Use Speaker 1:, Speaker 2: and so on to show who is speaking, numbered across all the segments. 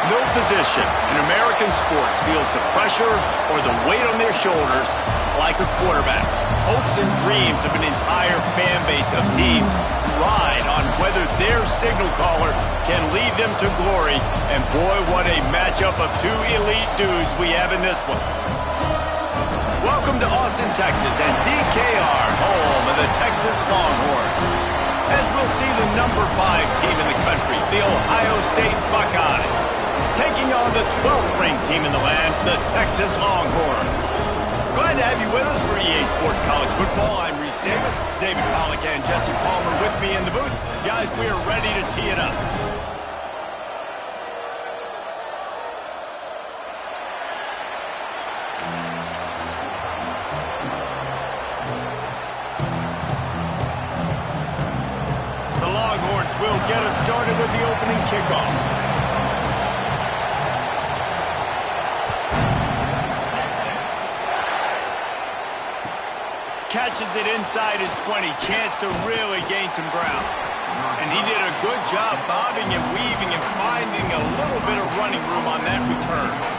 Speaker 1: No position in American sports feels the pressure or the weight on their shoulders like a quarterback. Hopes and dreams of an entire fan base of teams ride on whether their signal caller can lead them to glory. And boy, what a matchup of two elite dudes we have in this one. Welcome to Austin, Texas, and DKR, home of the Texas Longhorns. As we'll see the number 5 team in the country, the Ohio State Buckeyes, taking on the 12th ranked team in the land, the Texas Longhorns. Glad to have you with us for EA Sports College Football. I'm Reese Davis, David Pollack and Jesse Palmer with me in the booth. Guys, we are ready to tee it up. The Longhorns will get us started with the opening kickoff. Catches it inside his 20. Chance to really gain some ground. And he did a good job bobbing and weaving and finding a little bit of running room on that return.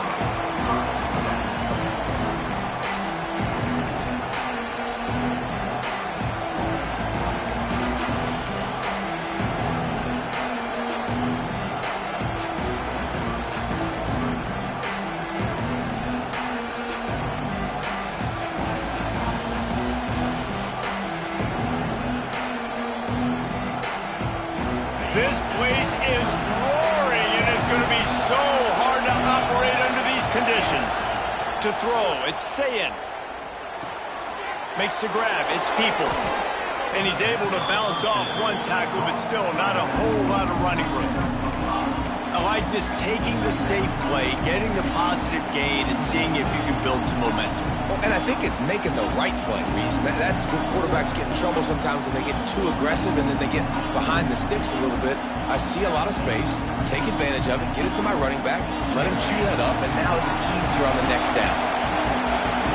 Speaker 1: This place is roaring, and it's going to be so hard to operate under these conditions. To throw, it's Sayin. Makes the grab, it's Peoples. And he's able to bounce off one tackle, but still not a whole lot of running room. I like this, taking the safe play, getting the positive gain, and seeing if you can build some momentum.
Speaker 2: Well, and I think it's making the right play, Reese. That's where quarterbacks get in trouble sometimes when they get too aggressive and then they get behind the sticks a little bit. I see a lot of space, take advantage of it, get it to my running back, let him chew that up, and now it's easier on the next down.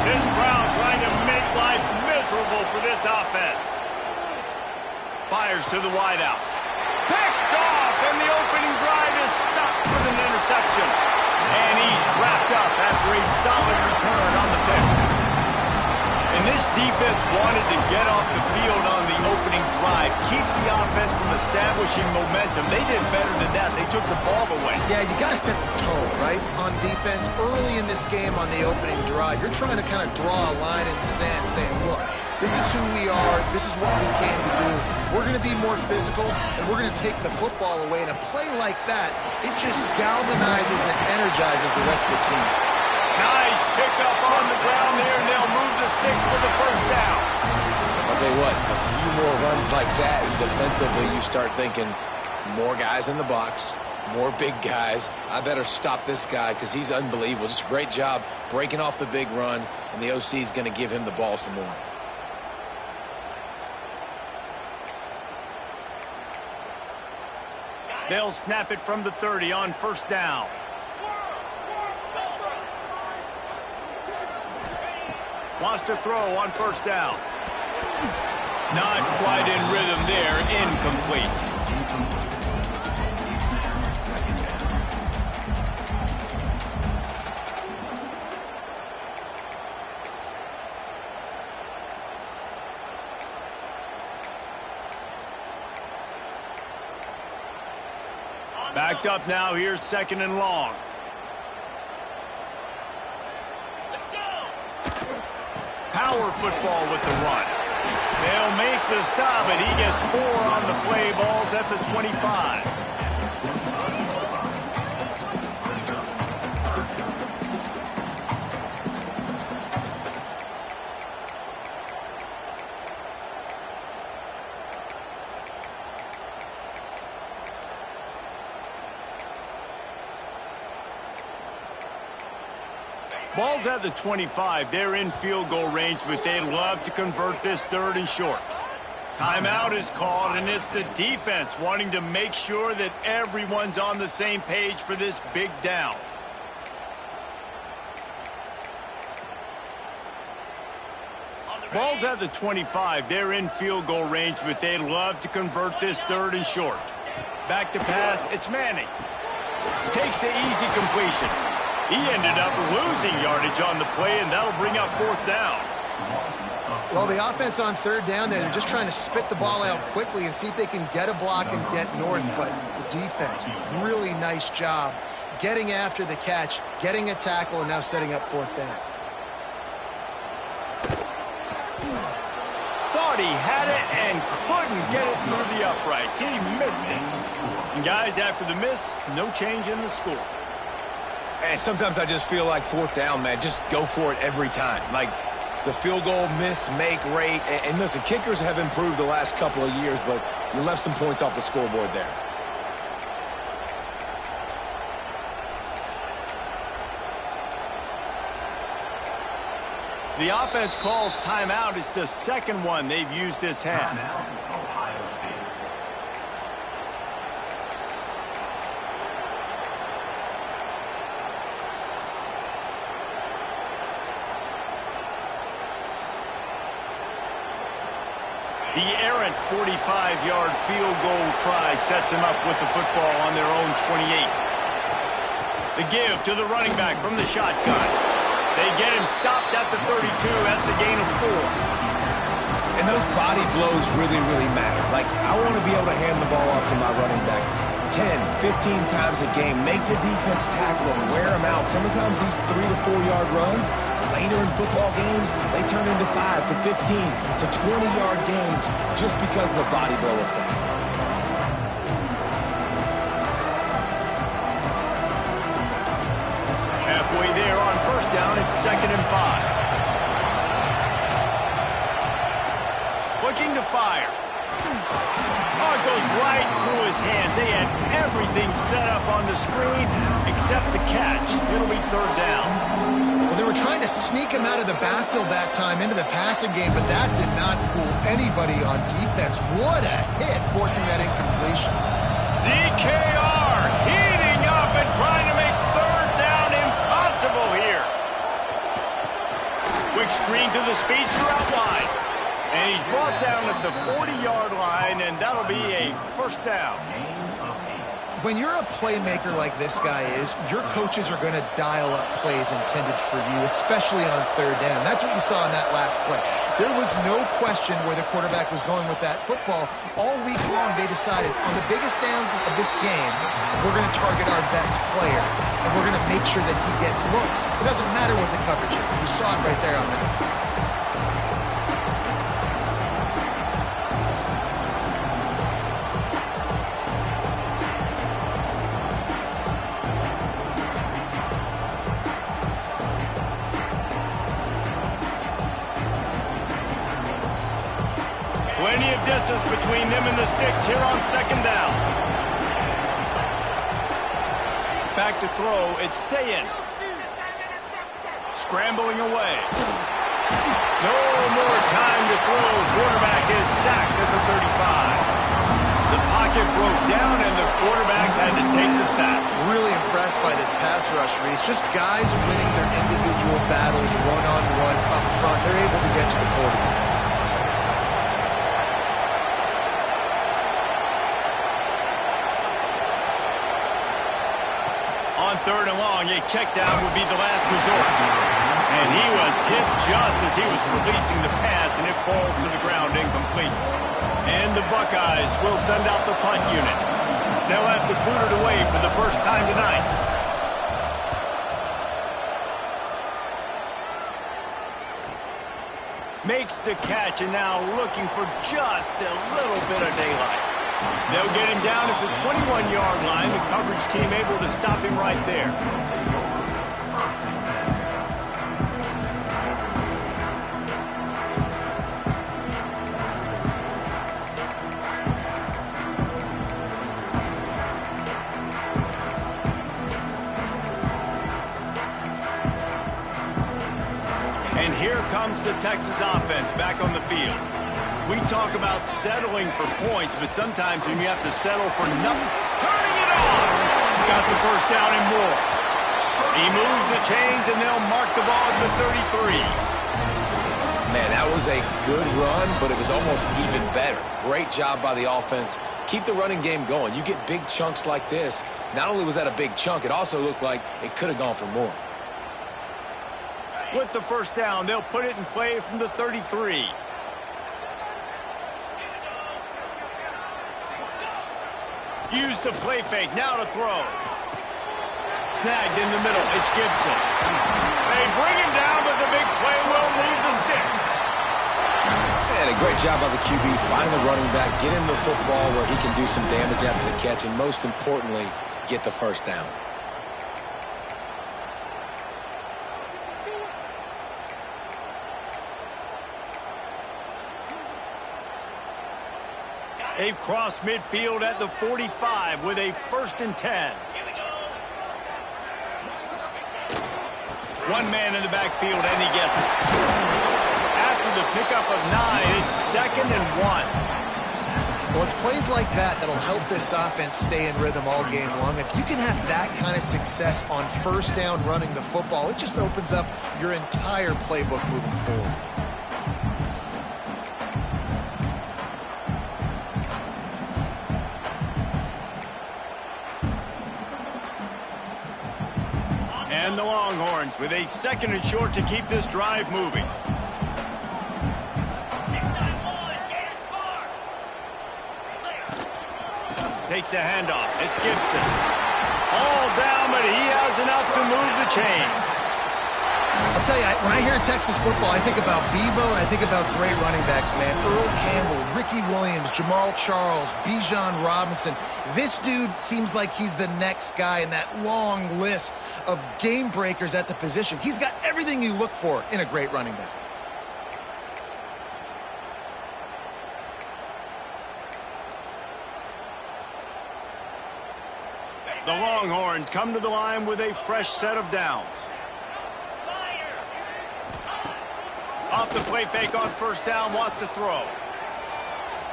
Speaker 1: This crowd trying to make life miserable for this offense. Fires to the wideout. Picked off, and the opening drive is stopped with an interception. And he's wrapped up after a solid return on the pick. And this This defense wanted to get off the field on the opening drive, keep the offense from establishing momentum. They did better than that. They took the ball away.
Speaker 3: Yeah, you got to set the tone, right? On defense, early in this game on the opening drive, you're trying to kind of draw a line in the sand saying, look, this is who we are. This is what we came to do. We're going to be more physical, and we're going to take the football away. And a play like that, it just galvanizes and energizes the rest of the team.
Speaker 1: Nice pickup on the ground there, and they'll move the sticks for the first down.
Speaker 2: I'll tell you what, a few more runs like that, defensively you start thinking more guys in the box, more big guys. I better stop this guy because he's unbelievable. Just a great job breaking off the big run, and the OC is going to give him the ball some more.
Speaker 1: They'll snap it from the 30 on first down. Wants to throw on first down. Not quite in rhythm there. Incomplete. Backed up now. Here's second and long. Power football with the run. They'll make the stop, and he gets 4 on the play. Ball's at the 25. Ball's at the 25. They're in field goal range, but they'd love to convert this third and short. Timeout is called, and it's the defense wanting to make sure that everyone's on the same page for this big down. Ball's at the 25. They're in field goal range, but they'd love to convert this third and short. Back to pass. It's Manning. Takes the easy completion. He ended up losing yardage on the play, and that'll bring up fourth down.
Speaker 3: Well, the offense on third down, they're just trying to spit the ball out quickly and see if they can get a block and get north. But the defense, really nice job getting after the catch, getting a tackle, and now setting up fourth down.
Speaker 1: Thought he had it and couldn't get it through the uprights. He missed it. And guys, after the miss, no change in the score.
Speaker 2: And sometimes I just feel like fourth down, man, just go for it every time. Like the field goal miss-make rate. And listen, kickers have improved the last couple of years, but you left some points off the scoreboard there.
Speaker 1: The offense calls timeout. It's the second one they've used this half. The errant 45-yard field goal try sets them up with the football on their own 28. The give to the running back from the shotgun. They get him stopped at the 32. That's a gain of 4.
Speaker 2: And those body blows really, really matter. Like, I want to be able to hand the ball off to my running back 10, 15 times a game. Make the defense tackle him, wear him out. Sometimes these 3 to 4 yard runs, later in football games, they turn into 5 to 15 to 20-yard gains just because of the body blow effect.
Speaker 1: Halfway there on first down, it's 2nd and 5. Looking to fire. Oh, it goes right through his hands. They had everything set up on the screen except the catch. It'll be third down.
Speaker 3: Well, they were trying to sneak him out of the backfield that time into the passing game, but that did not fool anybody on defense. What a hit, forcing that incompletion.
Speaker 1: DKR heating up and trying to make third down impossible here. Quick screen to the speedster out wide. And he's brought down at the 40-yard line, and that'll be a first down.
Speaker 3: When you're a playmaker like this guy is, your coaches are going to dial up plays intended for you, especially on third down. That's what you saw in that last play. There was no question where the quarterback was going with that football. All week long, they decided on the biggest downs of this game, we're going to target our best player, and we're going to make sure that he gets looks. It doesn't matter what the coverage is. You saw it right there on that.
Speaker 1: Plenty of distance between them and the sticks here on second down. Back to throw, it's Sayin. Scrambling away. No more time to throw. Quarterback is sacked at the 35. The pocket broke down and the quarterback had to take the sack.
Speaker 3: Really impressed by this pass rush, Reese. Just guys winning their individual battles one-on-one up front. They're able to get to the quarterback.
Speaker 1: On third and long, a check down would be the last resort. And he was hit just as he was releasing the pass, and it falls to the ground incomplete. And the Buckeyes will send out the punt unit. They'll have to boot it away for the first time tonight. Makes the catch, and now looking for just a little bit of daylight. They'll get him down at the 21-yard line. The coverage team able to stop him right there. And here comes the Texas offense back on the field. We talk about settling for points, but sometimes when you have to settle for nothing, turning it on. He's got the first down and more. He moves the chains, and they'll mark the ball at the 33.
Speaker 2: Man, that was a good run, but it was almost even better. Great job by the offense. Keep the running game going. You get big chunks like this. Not only was that a big chunk, it also looked like it could have gone for more.
Speaker 1: With the first down, they'll put it in play from the 33. Use the play fake, now to throw. Snagged in the middle, it's Gibson. They bring him down, but the big play will move the sticks.
Speaker 2: And a great job by the QB, find the running back, get him the football where he can do some damage after the catch, and most importantly, get the first down.
Speaker 1: They've crossed midfield at the 45 with a 1st and 10. One man in the backfield, and he gets it. After the pickup of 9, it's 2nd and 1.
Speaker 3: Well, it's plays like that that'll help this offense stay in rhythm all game long. If you can have that kind of success on first down running the football, it just opens up your entire playbook moving forward.
Speaker 1: And the Longhorns with a 2nd and short to keep this drive moving. Takes the handoff. It's Gibson. All down, but he has enough to move the chains.
Speaker 3: I'll tell you, when I hear Texas football, I think about Bevo and I think about great running backs, man. Earl Campbell, Ricky Williams, Jamal Charles, Bijan Robinson. This dude seems like he's the next guy in that long list of game breakers at the position. He's got everything you look for in a great running back.
Speaker 1: The Longhorns come to the line with a fresh set of downs. Off the play fake on first down, wants to throw.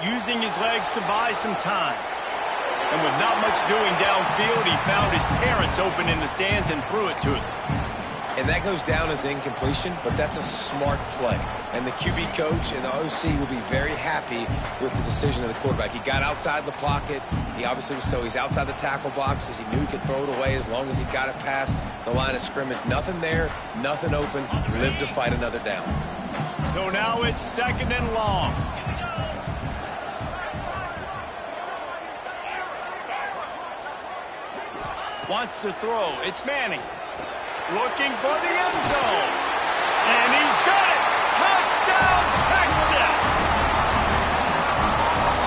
Speaker 1: Using his legs to buy some time. And with not much doing downfield, he found his parents open in the stands and threw it to them.
Speaker 2: And that goes down as incompletion, but that's a smart play. And the QB coach and the OC will be very happy with the decision of the quarterback. He got outside the pocket. He obviously was he's outside the tackle boxes. He knew he could throw it away as long as he got it past the line of scrimmage. Nothing there, nothing open. Live to fight another down.
Speaker 1: So now it's 2nd and long. Wants to throw. It's Manning. Looking for the end zone. And he's got it. Touchdown, Texas!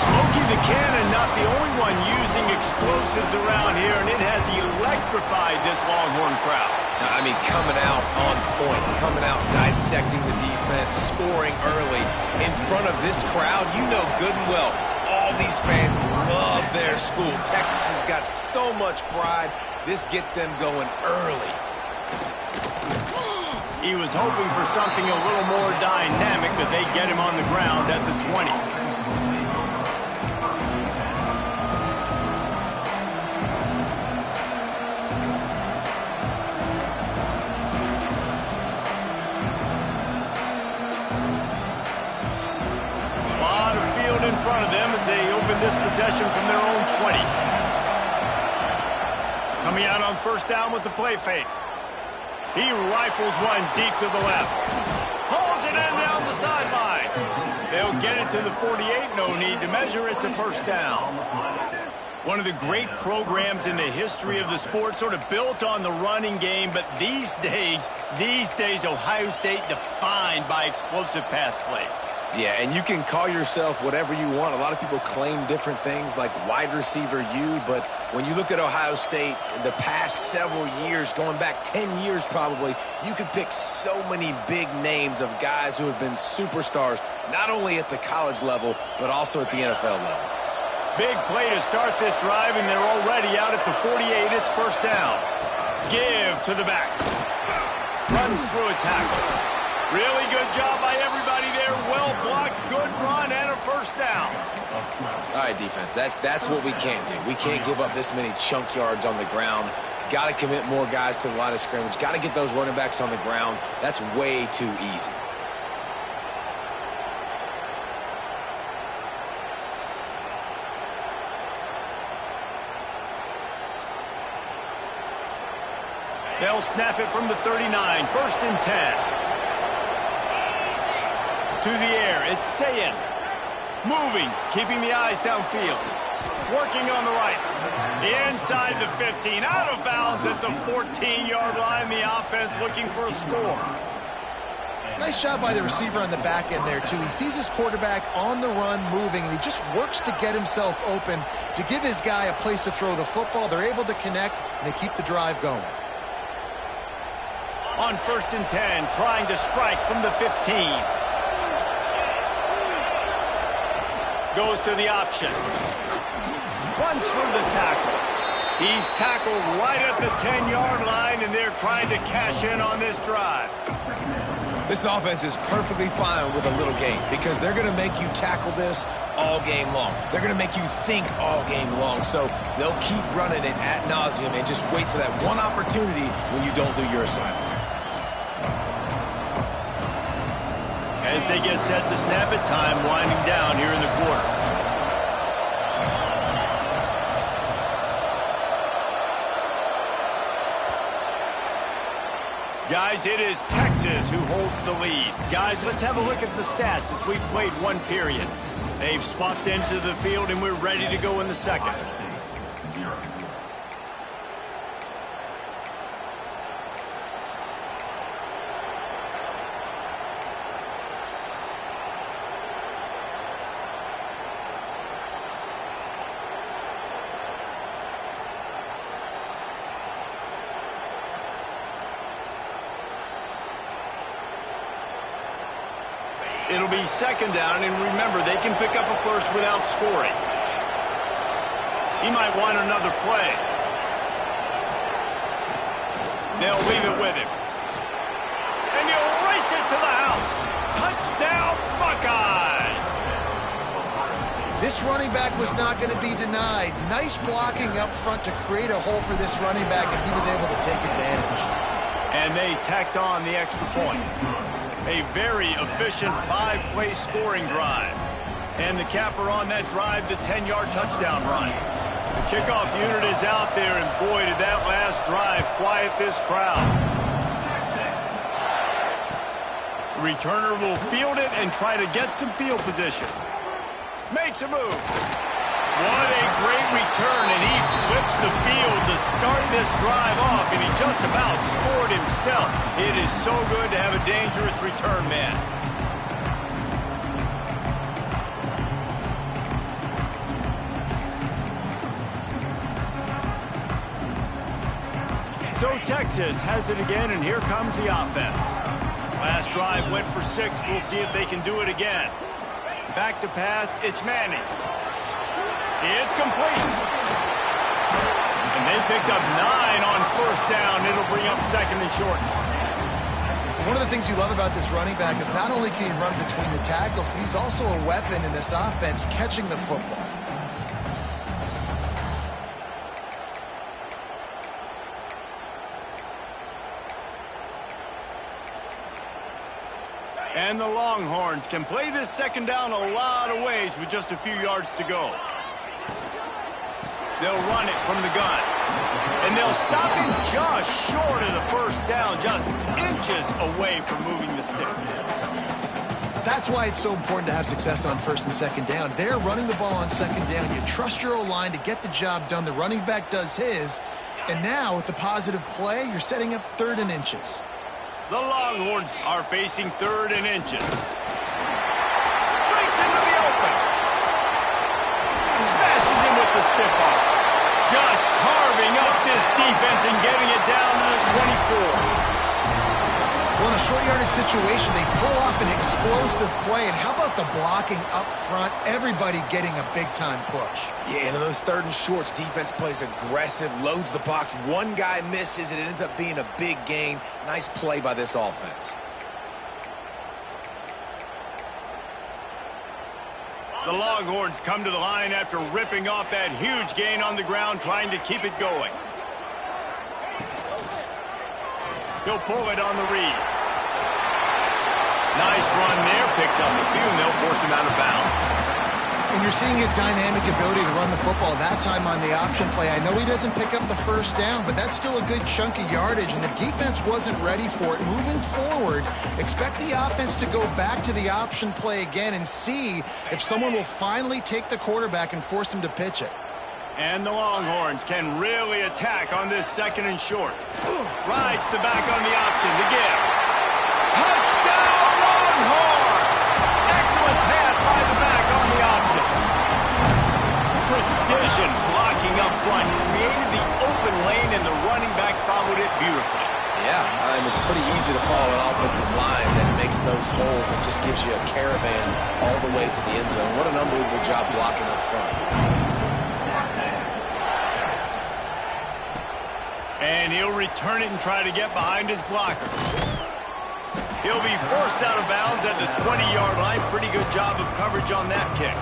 Speaker 1: Smokey the Cannon, not the only one using explosives around here, and it has electrified this Longhorn crowd.
Speaker 2: I mean, coming out on point, coming out dissecting the defense, scoring early in front of this crowd. You know good and well, all these fans love their school. Texas has got so much pride. This gets them going early.
Speaker 1: He was hoping for something a little more dynamic, but they get him on the ground at the 20. A lot of field in front of them as they open this possession from their own 20. Coming out on 1st down with the play fake. He rifles one deep to the left. Hauls it in down the sideline. They'll get it to the 48. No need to measure it to 1st down. One of the great programs in the history of the sport, sort of built on the running game, but these days, Ohio State defined by explosive pass plays.
Speaker 2: Yeah, and you can call yourself whatever you want. A lot of people claim different things like wide receiver U, but when you look at Ohio State, the past several years, going back 10 years probably, you could pick so many big names of guys who have been superstars, not only at the college level, but also at the NFL level.
Speaker 1: Big play to start this drive, and they're already out at the 48. It's 1st down. Give to the back. Runs through a tackle. Really good job by everybody there. Well blocked, good run, and a 1st down.
Speaker 2: All right, defense, that's what we can't do. We can't give up this many chunk yards on the ground. Got to commit more guys to the line of scrimmage. Got to get those running backs on the ground. That's way too easy.
Speaker 1: They'll snap it from the 39. 1st and 10. To the air, it's Sayin. Moving, keeping the eyes downfield. Working on the right. Inside the 15, out of bounds at the 14-yard line. The offense looking for a score.
Speaker 3: Nice job by the receiver on the back end there, too. He sees his quarterback on the run moving, and he just works to get himself open to give his guy a place to throw the football. They're able to connect, and they keep the drive going.
Speaker 1: On 1st and 10, trying to strike from the 15. Goes to the option. Runs through the tackle. He's tackled right at the 10-yard line, and they're trying to cash in on this drive.
Speaker 2: This offense is perfectly fine with a little game because they're going to make you tackle this all game long. They're going to make you think all game long. So they'll keep running it ad nauseum and just wait for that one opportunity when you don't do your assignment.
Speaker 1: As they get set to snap it, time winding down here in the quarter. Guys, it is Texas who holds the lead. Guys, let's have a look at the stats as we've played one period. They've swapped into the field, and we're ready to go in the second. It'll be 2nd down, and remember, they can pick up a first without scoring. He might want another play. They'll leave it with him. And he'll race it to the house. Touchdown, Buckeyes!
Speaker 3: This running back was not going to be denied. Nice blocking up front to create a hole for this running back, and he was able to take advantage.
Speaker 1: And they tacked on the extra point. A very efficient 5-play scoring drive. And the capper on that drive, the 10-yard touchdown run. The kickoff unit is out there, and boy, did that last drive quiet this crowd. Returner will field it and try to get some field position. Makes a move. What a great return, and he flips the field to start this drive off, and he just about scored himself. It is so good to have a dangerous return man. So Texas has it again, and here comes the offense. Last drive went for 6. We'll see if they can do it again. Back to pass, it's Manning. It's complete. And they picked up 9 on first down. It'll bring up 2nd and short.
Speaker 3: One of the things you love about this running back is not only can he run between the tackles, but he's also a weapon in this offense catching the football.
Speaker 1: And the Longhorns can play this 2nd down a lot of ways with just a few yards to go. They'll run it from the gun. And they'll stop him just short of the first down, just inches away from moving the sticks.
Speaker 3: That's why it's so important to have success on 1st and 2nd down. They're running the ball on 2nd down. You trust your O-line to get the job done. The running back does his. And now, with the positive play, you're setting up 3rd and inches.
Speaker 1: The Longhorns are facing 3rd and inches. Breaks into the open. Smashes him with the stiff arm. Just carving up this defense and getting it down to the 24.
Speaker 3: Well, in a short yardage situation, they pull off an explosive play. And how about the blocking up front? Everybody getting a big-time push.
Speaker 2: Yeah, and in those 3rd and shorts, defense plays aggressive, loads the box. One guy misses, and it ends up being a big gain. Nice play by this offense.
Speaker 1: The Longhorns come to the line after ripping off that huge gain on the ground, trying to keep it going. He'll pull it on the read. Nice run there, picks up a few, and they'll force him out of bounds.
Speaker 3: And you're seeing his dynamic ability to run the football, that time on the option play. I know he doesn't pick up the first down, but that's still a good chunk of yardage, and the defense wasn't ready for it. Moving forward, expect the offense to go back to the option play again and see if someone will finally take the quarterback and force him to pitch it.
Speaker 1: And the Longhorns can really attack on this 2nd and short. Rides the back on the option to give. Touchdown, Longhorns! Excellent pass by the back on the option. Precision blocking up front. Created the open lane, and the running back followed it beautifully.
Speaker 2: Yeah, it's pretty easy to follow an offensive line that makes those holes and just gives you a caravan all the way to the end zone. What an unbelievable job blocking up front.
Speaker 1: And he'll return it and try to get behind his blockers. He'll be forced out of bounds at the 20-yard line. Pretty good job of coverage on that kick.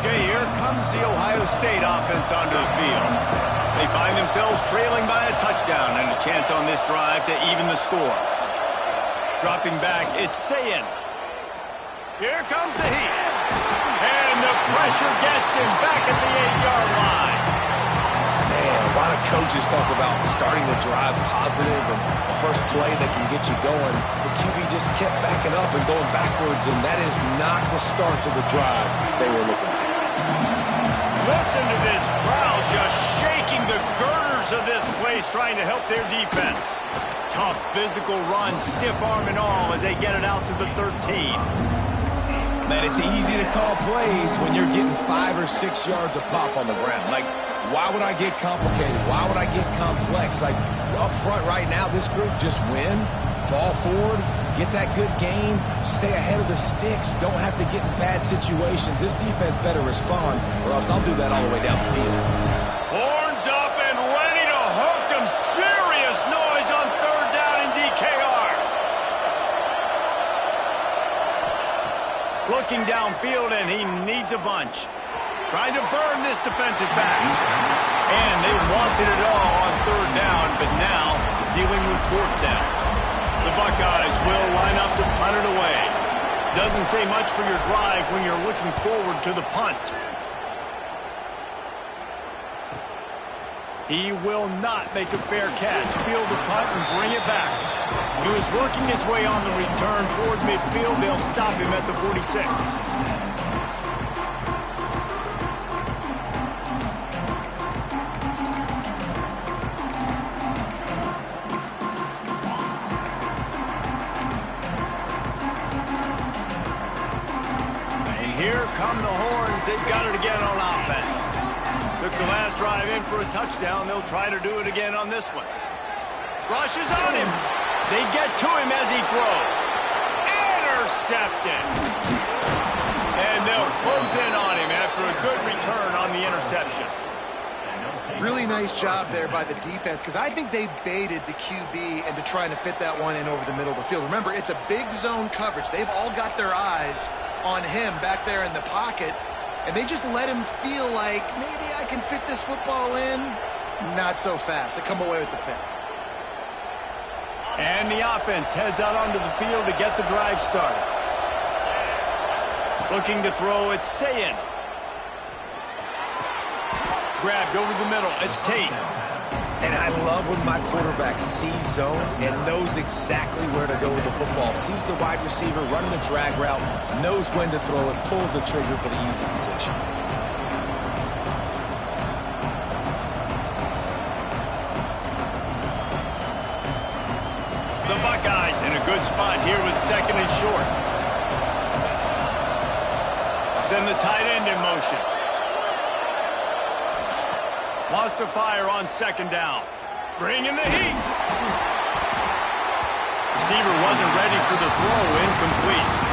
Speaker 1: Okay, here comes the Ohio State offense onto the field. They find themselves trailing by a touchdown and a chance on this drive to even the score. Dropping back, it's Sayin. Here comes the heat. And the pressure gets him back at the 8-yard line.
Speaker 2: Man, a lot of coaches talk about starting the drive positive and the first play that can get you going. The QB just kept backing up and going backwards, and that is not the start to the drive they were looking for.
Speaker 1: Listen to this crowd just shaking the girders of this place, trying to help their defense. Tough physical run, stiff arm and all, as they get it out to the 13.
Speaker 2: Man, it's easy to call plays when you're getting 5 or 6 yards of pop on the ground. Like, why would I get complicated? Why would I get complex? Like, up front right now, this group just win, fall forward, get that good gain, stay ahead of the sticks, don't have to get in bad situations. This defense better respond, or else I'll do that all the way down the field.
Speaker 1: Horns up and ready looking downfield, and he needs a bunch. Trying to burn this defensive back. And they wanted it all on third down, but now dealing with fourth down. The Buckeyes will line up to punt it away. Doesn't say much for your drive when you're looking forward to the punt. He will not make a fair catch. Field the punt and bring it back. He was working his way on the return toward midfield. They'll stop him at the 46. And here come the horns. They've got it again on offense. Took the last drive in for a touchdown. They'll try to do it again on this one. Rushes on him. They get to him as he throws. Intercepted. And they'll close in on him after a good return on the interception.
Speaker 3: Really nice job there by the defense, because I think they baited the QB into trying to fit that one in over the middle of the field. Remember, it's a big zone coverage. They've all got their eyes on him back there in the pocket, and they just let him feel like, maybe I can fit this football in. Not so fast. They come away with the pick.
Speaker 1: And the offense heads out onto the field to get the drive started. Looking to throw, it's Sayin. Grabbed over the middle, it's Tate.
Speaker 2: And I love when my quarterback sees zone and knows exactly where to go with the football. Sees the wide receiver running the drag route, knows when to throw it, pulls the trigger for the easy completion.
Speaker 1: The Buckeyes in a good spot here with second and short. Send the tight end in motion. Wants to fire on second down. Bringing the heat. Receiver wasn't ready for the throw. Incomplete.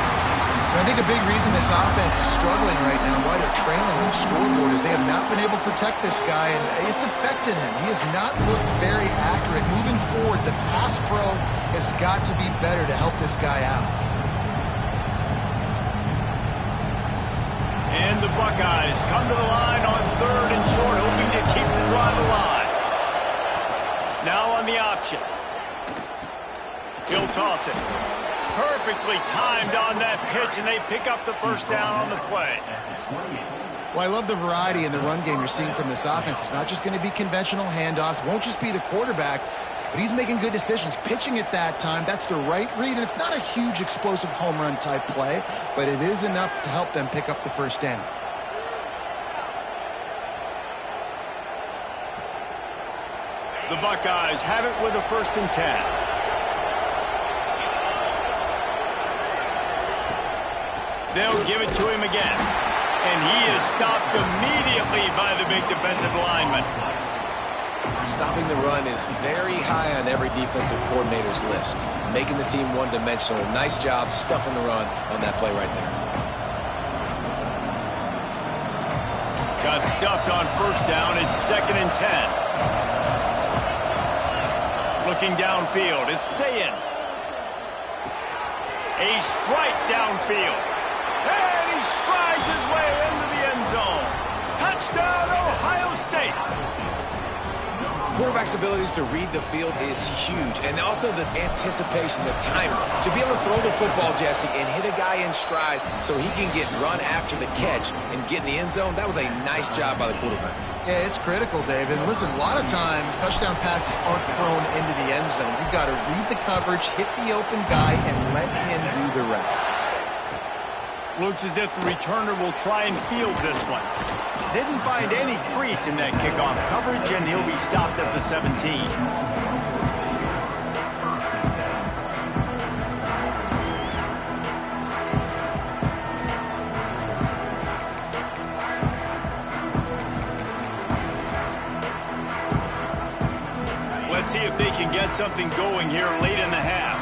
Speaker 3: I think a big reason this offense is struggling right now, why they're trailing on the scoreboard, is they have not been able to protect this guy, and it's affected him. He has not looked very accurate. Moving forward, the pass pro has got to be better to help this guy out.
Speaker 1: And the Buckeyes come to the line on third and short, hoping to keep the drive alive. Now on the option. He'll toss it. Perfectly timed on that pitch, and they pick up the first down on the play.
Speaker 3: Well, I love the variety in the run game you're seeing from this offense. It's not just going to be conventional handoffs. It won't just be the quarterback, but he's making good decisions. Pitching at that time, that's the right read, and it's not a huge explosive home run type play, but it is enough to help them pick up the first down.
Speaker 1: The Buckeyes have it with a 1st and 10. They'll give it to him again. And he is stopped immediately by the big defensive lineman.
Speaker 2: Stopping the run is very high on every defensive coordinator's list. Making the team one-dimensional. Nice job stuffing the run on that play right there.
Speaker 1: Got stuffed on first down. It's 2nd and 10. Looking downfield. It's Sayin. A strike downfield. And he strides his way into the end zone. Touchdown, Ohio State.
Speaker 2: Quarterback's abilities to read the field is huge, and also the anticipation, the timing. To be able to throw the football, Jesse, and hit a guy in stride so he can get run after the catch and get in the end zone, that was a nice job by the quarterback.
Speaker 3: Yeah, it's critical, David. And listen, a lot of times touchdown passes aren't thrown into the end zone. You've got to read the coverage, hit the open guy, and let him do the rest.
Speaker 1: Looks as if the returner will try and field this one. Didn't find any crease in that kickoff coverage, and he'll be stopped at the 17. Let's see if they can get something going here late in the half.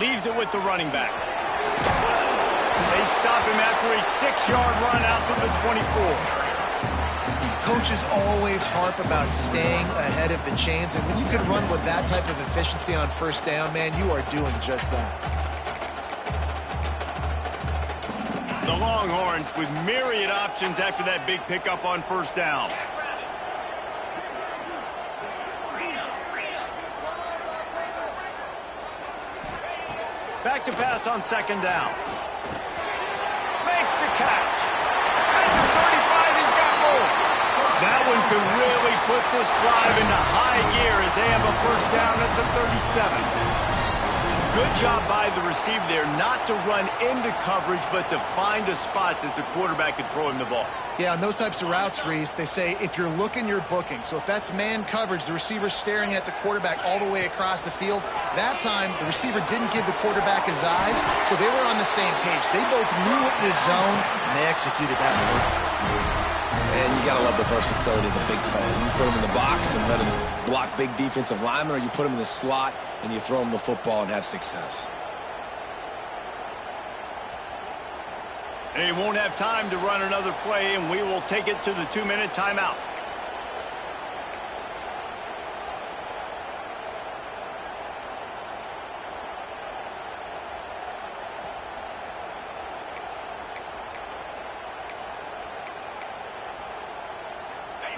Speaker 1: Leaves it with the running back. They stop him after a 6-yard run out to the 24.
Speaker 3: Coaches always harp about staying ahead of the chains, and when you can run with that type of efficiency on first down, man, you are doing just that.
Speaker 1: The Longhorns with myriad options after that big pickup on first down. Back to pass on second down. Makes the catch. At the 35, he's got more. That one could really put this drive into high gear as they have a first down at the 37. Good job by the receiver there not to run into coverage, but to find a spot that the quarterback could throw him the ball.
Speaker 3: Yeah, on those types of routes, Reese, they say if you're looking, you're booking. So if that's man coverage, the receiver's staring at the quarterback all the way across the field. That time, the receiver didn't give the quarterback his eyes, so they were on the same page. They both knew it was zone, and they executed that move.
Speaker 2: And you got to love the versatility of the big fella. You put him in the box and let him block big defensive linemen, or you put him in the slot and you throw him the football and have success.
Speaker 1: They won't have time to run another play, and we will take it to the 2-minute timeout.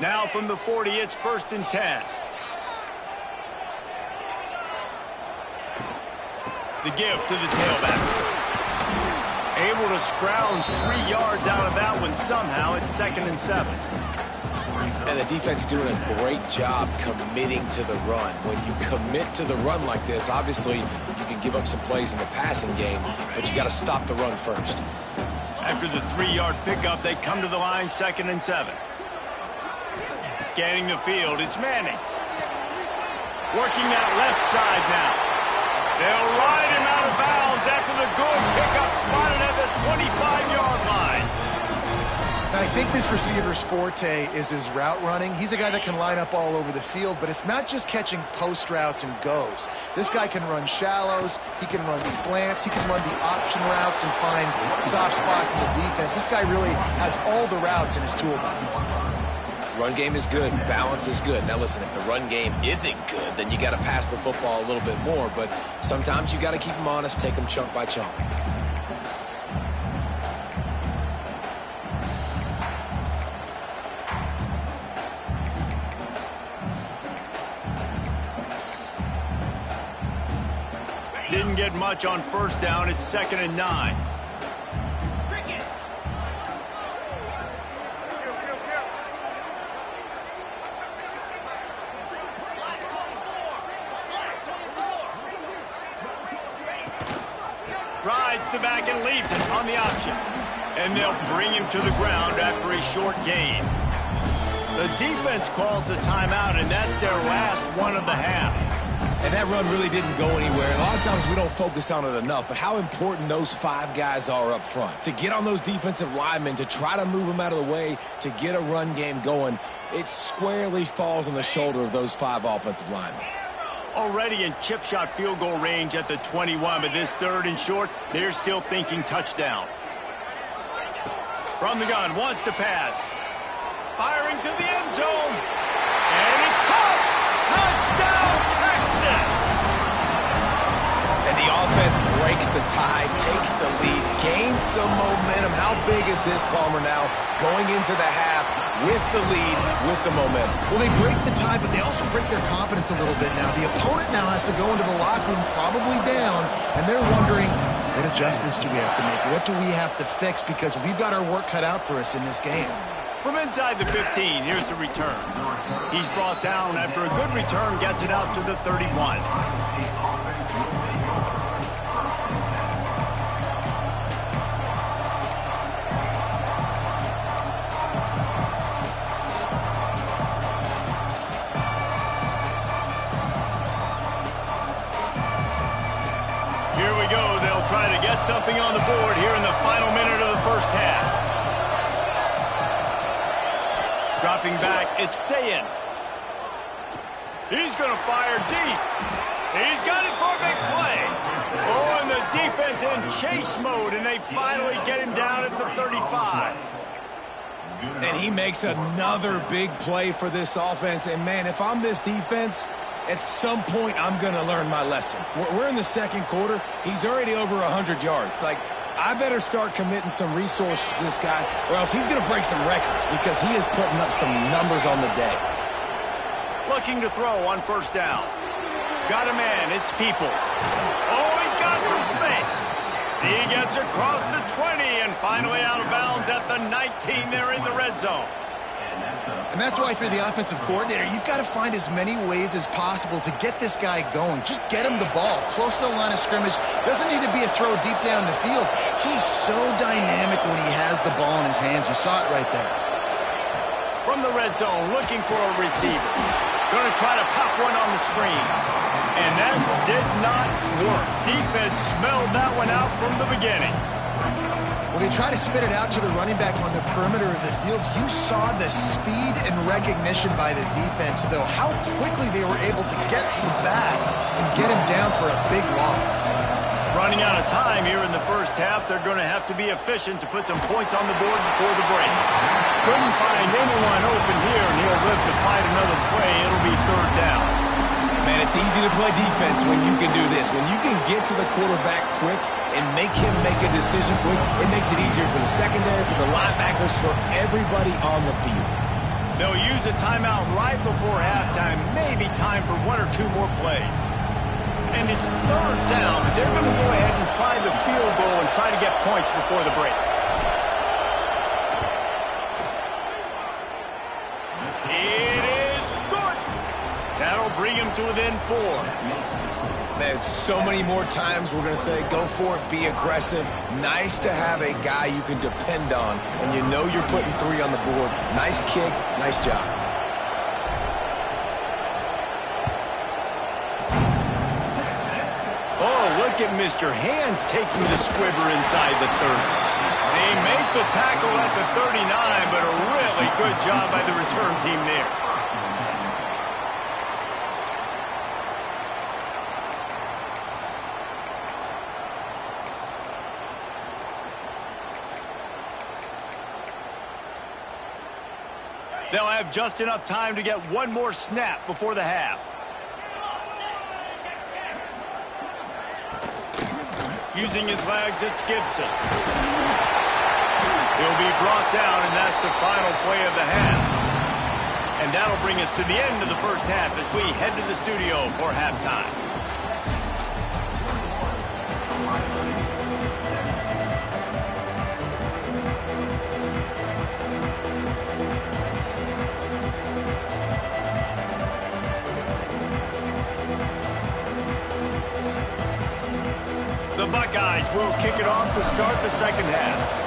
Speaker 1: Now from the 40, it's 1st and 10. The give to the tailback. Able to scrounge 3 yards out of that one somehow. It's 2nd and 7.
Speaker 2: And the defense doing a great job committing to the run. When you commit to the run like this, obviously you can give up some plays in the passing game, but you got to stop the run first.
Speaker 1: After the 3-yard pickup, they come to the line, 2nd and 7. Scanning the field, it's Manning. Working that left side now. They'll ride him out of bounds after the good pickup, spotted at the 25-yard line.
Speaker 3: I think this receiver's forte is his route running. He's a guy that can line up all over the field, but it's not just catching post routes and goes. This guy can run shallows, he can run slants, he can run the option routes and find soft spots in the defense. This guy really has all the routes in his toolbox.
Speaker 2: Run game is good. Balance is good. Now, listen, if the run game isn't good, then you got to pass the football a little bit more. But sometimes you got to keep them honest, take them chunk by chunk.
Speaker 1: Didn't get much on first down. It's 2nd and 9. Rides the back and leaves it on the option. And they'll bring him to the ground after a short gain. The defense calls the timeout, and that's their last one of the half.
Speaker 2: And that run really didn't go anywhere. A lot of times we don't focus on it enough, but how important those 5 guys are up front. To get on those defensive linemen, to try to move them out of the way, to get a run game going, it squarely falls on the shoulder of those 5 offensive linemen.
Speaker 1: Already in chip shot field goal range at the 21, but this 3rd and short, they're still thinking touchdown. From the gun, wants to pass. Firing to the end zone. And it's caught. Touchdown, Texans!
Speaker 2: And the offense breaks the tie, takes the lead, gains some momentum. How big is this, Palmer, now? Going into the half with the lead, with the momentum.
Speaker 3: Well, they break the tie, but they also break their confidence a little bit now. The opponent now has to go into the locker room probably down, and they're wondering, what adjustments do we have to make? What do we have to fix? Because we've got our work cut out for us in this game.
Speaker 1: From inside the 15, here's the return. He's brought down after a good return, gets it out to the 31. Here we go. They'll try to get something on the board here in the final minute of the first half. Dropping back, it's Sayin. He's going to fire deep. He's got it for a big play. Oh, and the defense in chase mode, and they finally get him down at the 35.
Speaker 2: And he makes another big play for this offense. And, man, if I'm this defense, at some point I'm going to learn my lesson. We're in the second quarter. He's already over 100 yards. Like, I better start committing some resources to this guy, or else he's going to break some records because he is putting up some numbers on the day.
Speaker 1: Looking to throw on first down. Got a man, it's Peoples. Oh, he's got some space. He gets across the 20 and finally out of bounds at the 19 there in the red zone.
Speaker 3: And that's why, for the offensive coordinator, you've got to find as many ways as possible to get this guy going. Just get him the ball close to the line of scrimmage. Doesn't need to be a throw deep down the field. He's so dynamic when he has the ball in his hands. You saw it right there.
Speaker 1: From the red zone, looking for a receiver. Going to try to pop one on the screen. And that did not work. Defense smelled that one out from the beginning.
Speaker 3: When they try to spit it out to the running back on the perimeter of the field, you saw the speed and recognition by the defense, though, how quickly they were able to get to the back and get him down for a big loss.
Speaker 1: Running out of time here in the first half, they're going to have to be efficient to put some points on the board before the break. Couldn't find anyone open here, and he'll live to fight another play. It'll be third down.
Speaker 2: Man, it's easy to play defense when you can do this. When you can get to the quarterback quick and make him make a decision quick, it makes it easier for the secondary, for the linebackers, for everybody on the field.
Speaker 1: They'll use a timeout right before halftime, maybe time for one or two more plays. And it's third down. They're going to go ahead and try the field goal and try to get points before the break. It is good. That'll bring him to within 4.
Speaker 2: Man, so many more times we're going to say, go for it, be aggressive. Nice to have a guy you can depend on, and you know you're putting 3 on the board. Nice kick, nice job.
Speaker 1: Oh, look at Mr. Hands taking the squibber inside the 30. They make the tackle at the 39, but a really good job by the return team there. They'll have just enough time to get one more snap before the half. Using his legs, it's Gibson. He'll be brought down, and that's the final play of the half. And that'll bring us to the end of the first half as we head to the studio for halftime. The Buckeyes will kick it off to start the second half.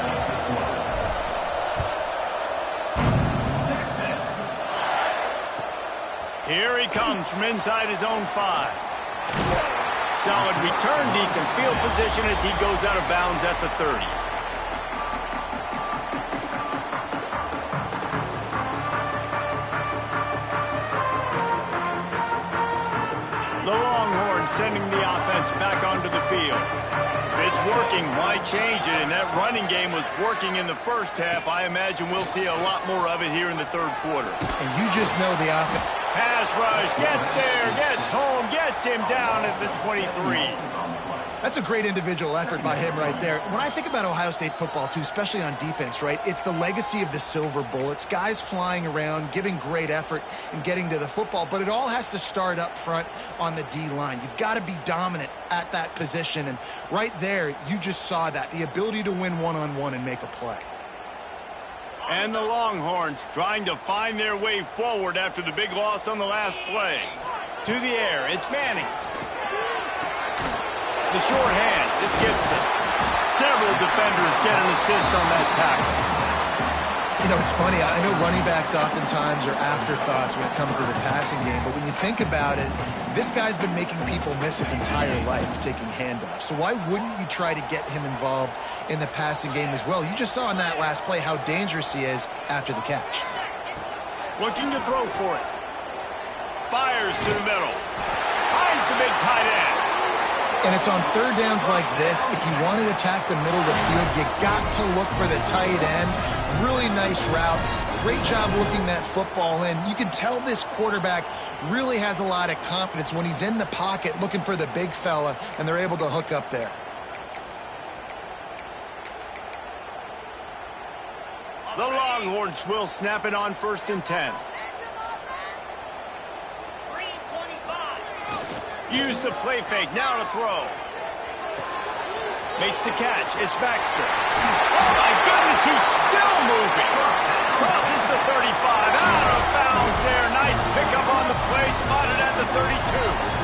Speaker 1: Here he comes from inside his own 5. Solid return, decent field position as he goes out of bounds at the 30. The Longhorns sending the offense back onto the field. If it's working, why change it? And that running game was working in the first half. I imagine we'll see a lot more of it here in the third quarter.
Speaker 3: And you just know the offense.
Speaker 1: Pass rush, gets there, gets home, gets him down at the 23.
Speaker 3: That's a great individual effort by him right there. When I think about Ohio State football, too, especially on defense, right, it's the legacy of the Silver Bullets, guys flying around, giving great effort and getting to the football, but it all has to start up front on the D-line. You've got to be dominant at that position, and right there, you just saw that, the ability to win one-on-one and make a play.
Speaker 1: And the Longhorns trying to find their way forward after the big loss on the last play. To the air, it's Manning. The short hands, it's Gibson. Several defenders get an assist on that tackle.
Speaker 3: You know, it's funny. I know running backs oftentimes are afterthoughts when it comes to the passing game, but when you think about it, this guy's been making people miss his entire life taking handoffs. So why wouldn't you try to get him involved in the passing game as well? You just saw in that last play how dangerous he is after the catch.
Speaker 1: Looking to throw for it. Fires to the middle. Finds the big tight end.
Speaker 3: And it's on third downs like this, if you want to attack the middle of the field, you got to look for the tight end. Really nice route. Great job looking that football in. You can tell this quarterback really has a lot of confidence when he's in the pocket looking for the big fella, and they're able to hook up there.
Speaker 1: Longhorns will snap it on 1st and 10. Use the play fake, now to throw. Makes the catch, it's Baxter. Oh my goodness, he's still moving. Crosses the 35, out of bounds there. Nice pickup on the play, spotted at the 32.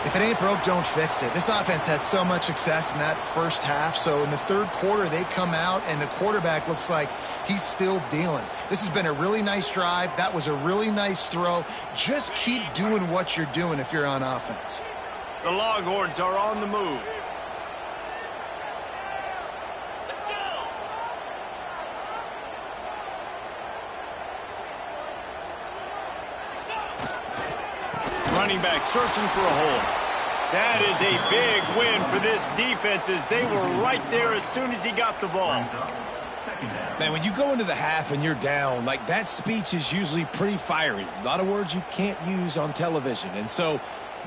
Speaker 3: If it ain't broke, don't fix it. This offense had so much success in that first half, so in the third quarter they come out and the quarterback looks like he's still dealing. This has been a really nice drive. That was a really nice throw. Just keep doing what you're doing if you're on offense.
Speaker 1: The Longhorns are on the move. Running back searching for a hole. That is a big win for this defense as they were right there as soon as he got the ball.
Speaker 2: Man, when you go into the half and you're down, like that speech is usually pretty fiery. A lot of words you can't use on television. And so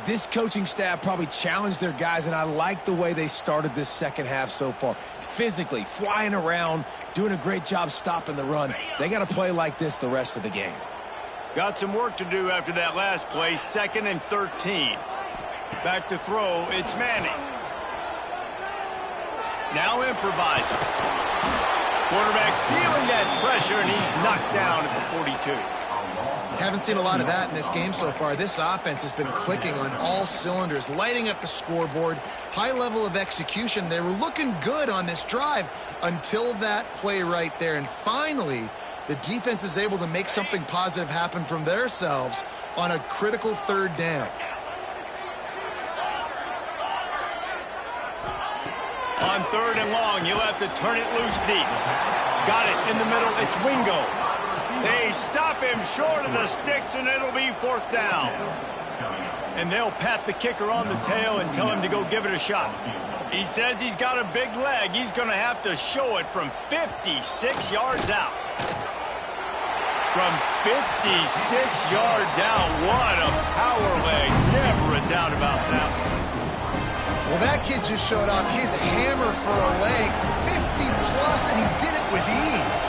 Speaker 2: this coaching staff probably challenged their guys, and I like the way they started this second half so far. Physically, flying around, doing a great job stopping the run. They got to play like this the rest of the game.
Speaker 1: Got some work to do after that last play, 2nd and 13. Back to throw, it's Manning. Now improvising. Quarterback feeling that pressure, and he's knocked down at the 42.
Speaker 3: Haven't seen a lot of that in this game so far. This offense has been clicking on all cylinders, lighting up the scoreboard, high level of execution. They were looking good on this drive until that play right there. And finally, the defense is able to make something positive happen from themselves on a critical 3rd down.
Speaker 1: On 3rd and long, you'll have to turn it loose deep. Got it in the middle, it's Wingo. They stop him short of the sticks, and it'll be 4th down. And they'll pat the kicker on the tail and tell him to go give it a shot. He says he's got a big leg. He's going to have to show it from 56 yards out. From 56 yards out, what a power leg. Never a doubt about that.
Speaker 3: Well, that kid just showed off his hammer for a leg, 50-plus, and he did it with ease.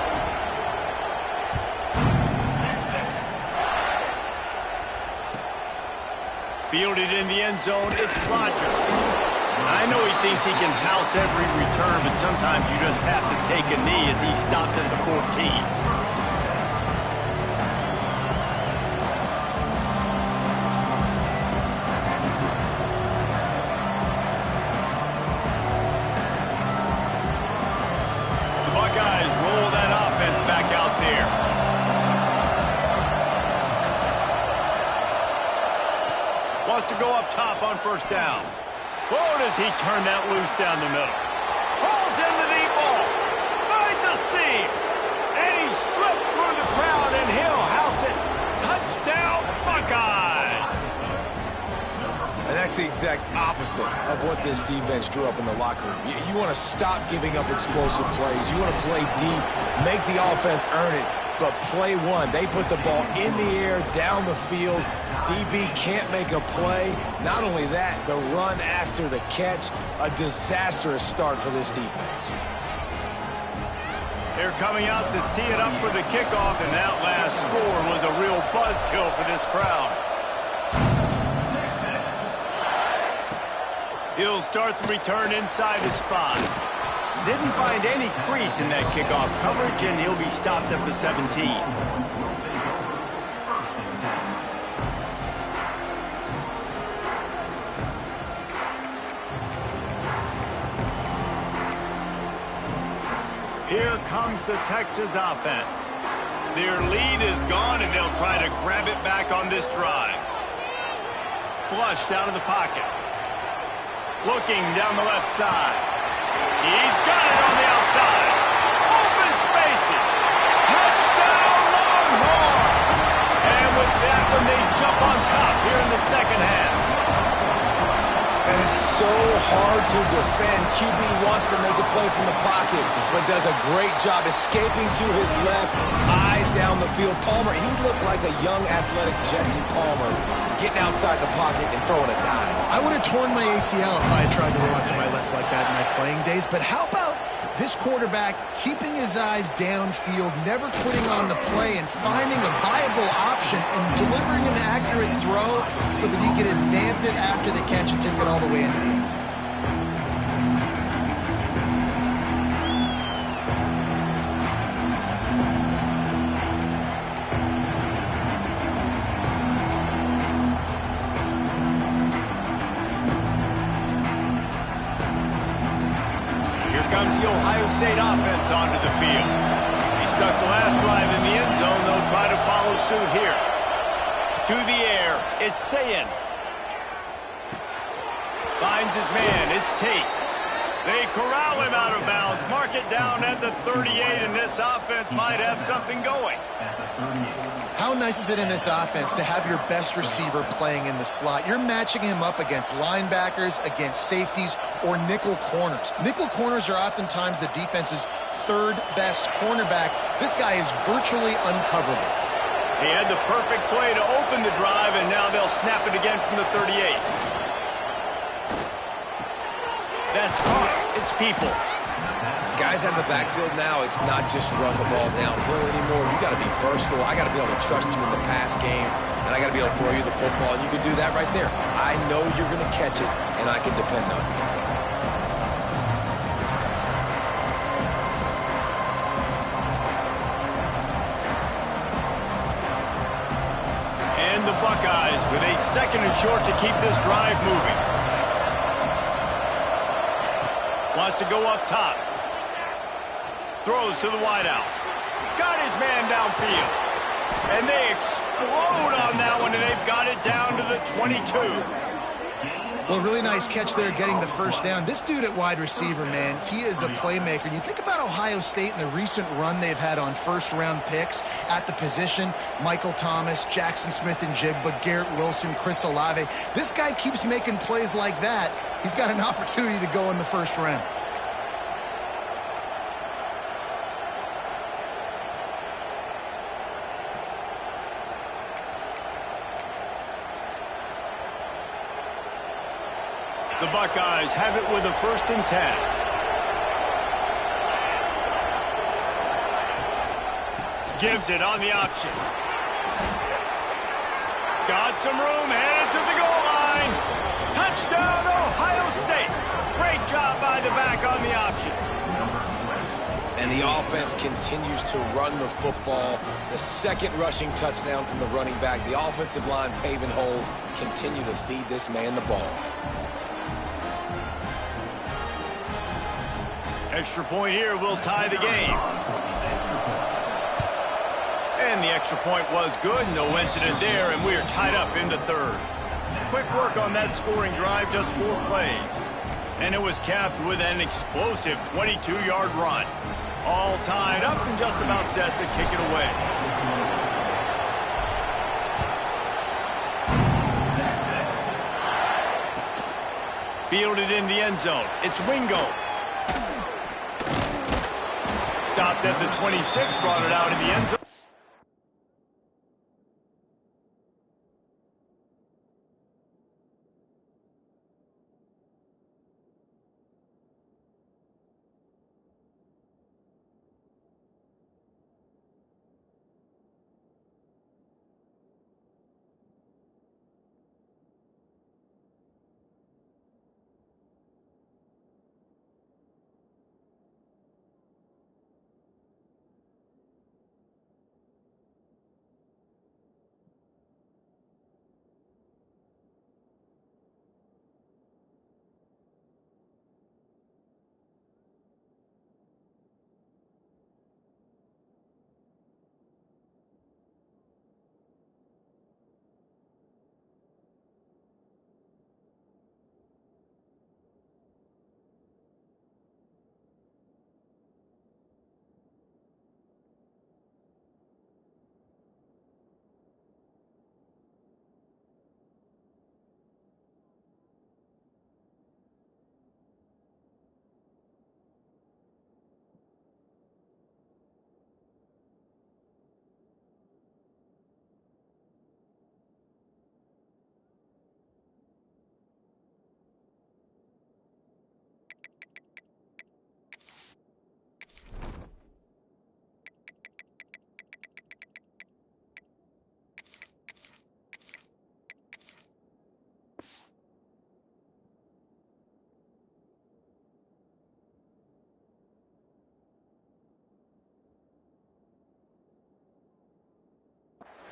Speaker 1: Fielded in the end zone, it's Rodgers. I know he thinks he can house every return, but sometimes you just have to take a knee as he stopped at the 14. To go up top on 1st down. Oh, does he turn that loose down the middle? Pulls in the deep ball. Finds a seam. And he slipped through the crowd, and he'll house it. Touchdown, Buckeyes.
Speaker 2: And that's the exact opposite of what this defense drew up in the locker room. You want to stop giving up explosive plays. You want to play deep, make the offense earn it. But play one, they put the ball in the air, down the field. DB can't make a play. Not only that, the run after the catch, a disastrous start for this defense.
Speaker 1: They're coming out to tee it up for the kickoff, and that last score was a real buzzkill for this crowd. He'll start the return inside his 5. Didn't find any crease in that kickoff coverage, and he'll be stopped at the 17. Here comes the Texas offense. Their lead is gone, and they'll try to grab it back on this drive. Flushed out of the pocket. Looking down the left side. He's got it on the outside. Open spaces. Touchdown, Longhorn! And with that one, they jump on top here in the second half.
Speaker 2: And it's so hard to defend. QB wants to make a play from the pocket, but does a great job escaping to his left, eyes down the field. Palmer, he looked like a young, athletic Jesse Palmer, getting outside the pocket and throwing a dime.
Speaker 3: I would have torn my ACL if I had tried to roll out to my left like that in my playing days, but how about This quarterback keeping his eyes downfield, never quitting on the play, and finding a viable option and delivering an accurate throw so that he could advance it after the catch and take it all the way into the end zone.
Speaker 1: Comes the Ohio State offense onto the field. He stuck the last drive in the end zone. They'll try to follow suit here. To the air, it's Sayin. Finds his man, it's Tate. They corral him out of bounds. Mark it down at the 38, and this offense might have something going.
Speaker 3: How nice is it in this offense to have your best receiver playing in the slot? You're matching him up against linebackers, against safeties, or nickel corners. Nickel corners are oftentimes the defense's third best cornerback. This guy is virtually uncoverable.
Speaker 1: He had the perfect play to open the drive, and now they'll snap it again from the 38. That's caught. It's Peoples.
Speaker 2: Guys out of the backfield now, it's not just run the ball downhill anymore. You got to be versatile. I got to be able to trust you in the pass game, and I got to be able to throw you the football, and you can do that right there. I know you're going to catch it, and I can depend on you.
Speaker 1: And the Buckeyes with a 2nd and short to keep this drive moving. Wants to go up top. Throws to the wideout. Got his man downfield. And they explode on that one, and they've got it down to the 22.
Speaker 3: Well, really nice catch there getting the first down. This dude at wide receiver, man, he is a playmaker. And you think about Ohio State and the recent run they've had on first-round picks at the position. Michael Thomas, Jackson Smith-Njigba, Garrett Wilson, Chris Olave. This guy keeps making plays like that. He's got an opportunity to go in the first round.
Speaker 1: The Buckeyes have it with a 1st and 10. Gives it on the option. Got some room, headed to the goal line. Touchdown, Ohio State. Great job by the back on the option.
Speaker 2: And the offense continues to run the football. The 2nd rushing touchdown from the running back. The offensive line paving holes. Continue to feed this man the ball.
Speaker 1: Extra point here will tie the game. And the extra point was good. No incident there, and we are tied up in the 3rd. Quick work on that scoring drive, just 4 plays. And it was capped with an explosive 22-yard run. All tied up and just about set to kick it away. Fielded in the end zone. It's Wingo. Stopped at the 26, brought it out in the end zone.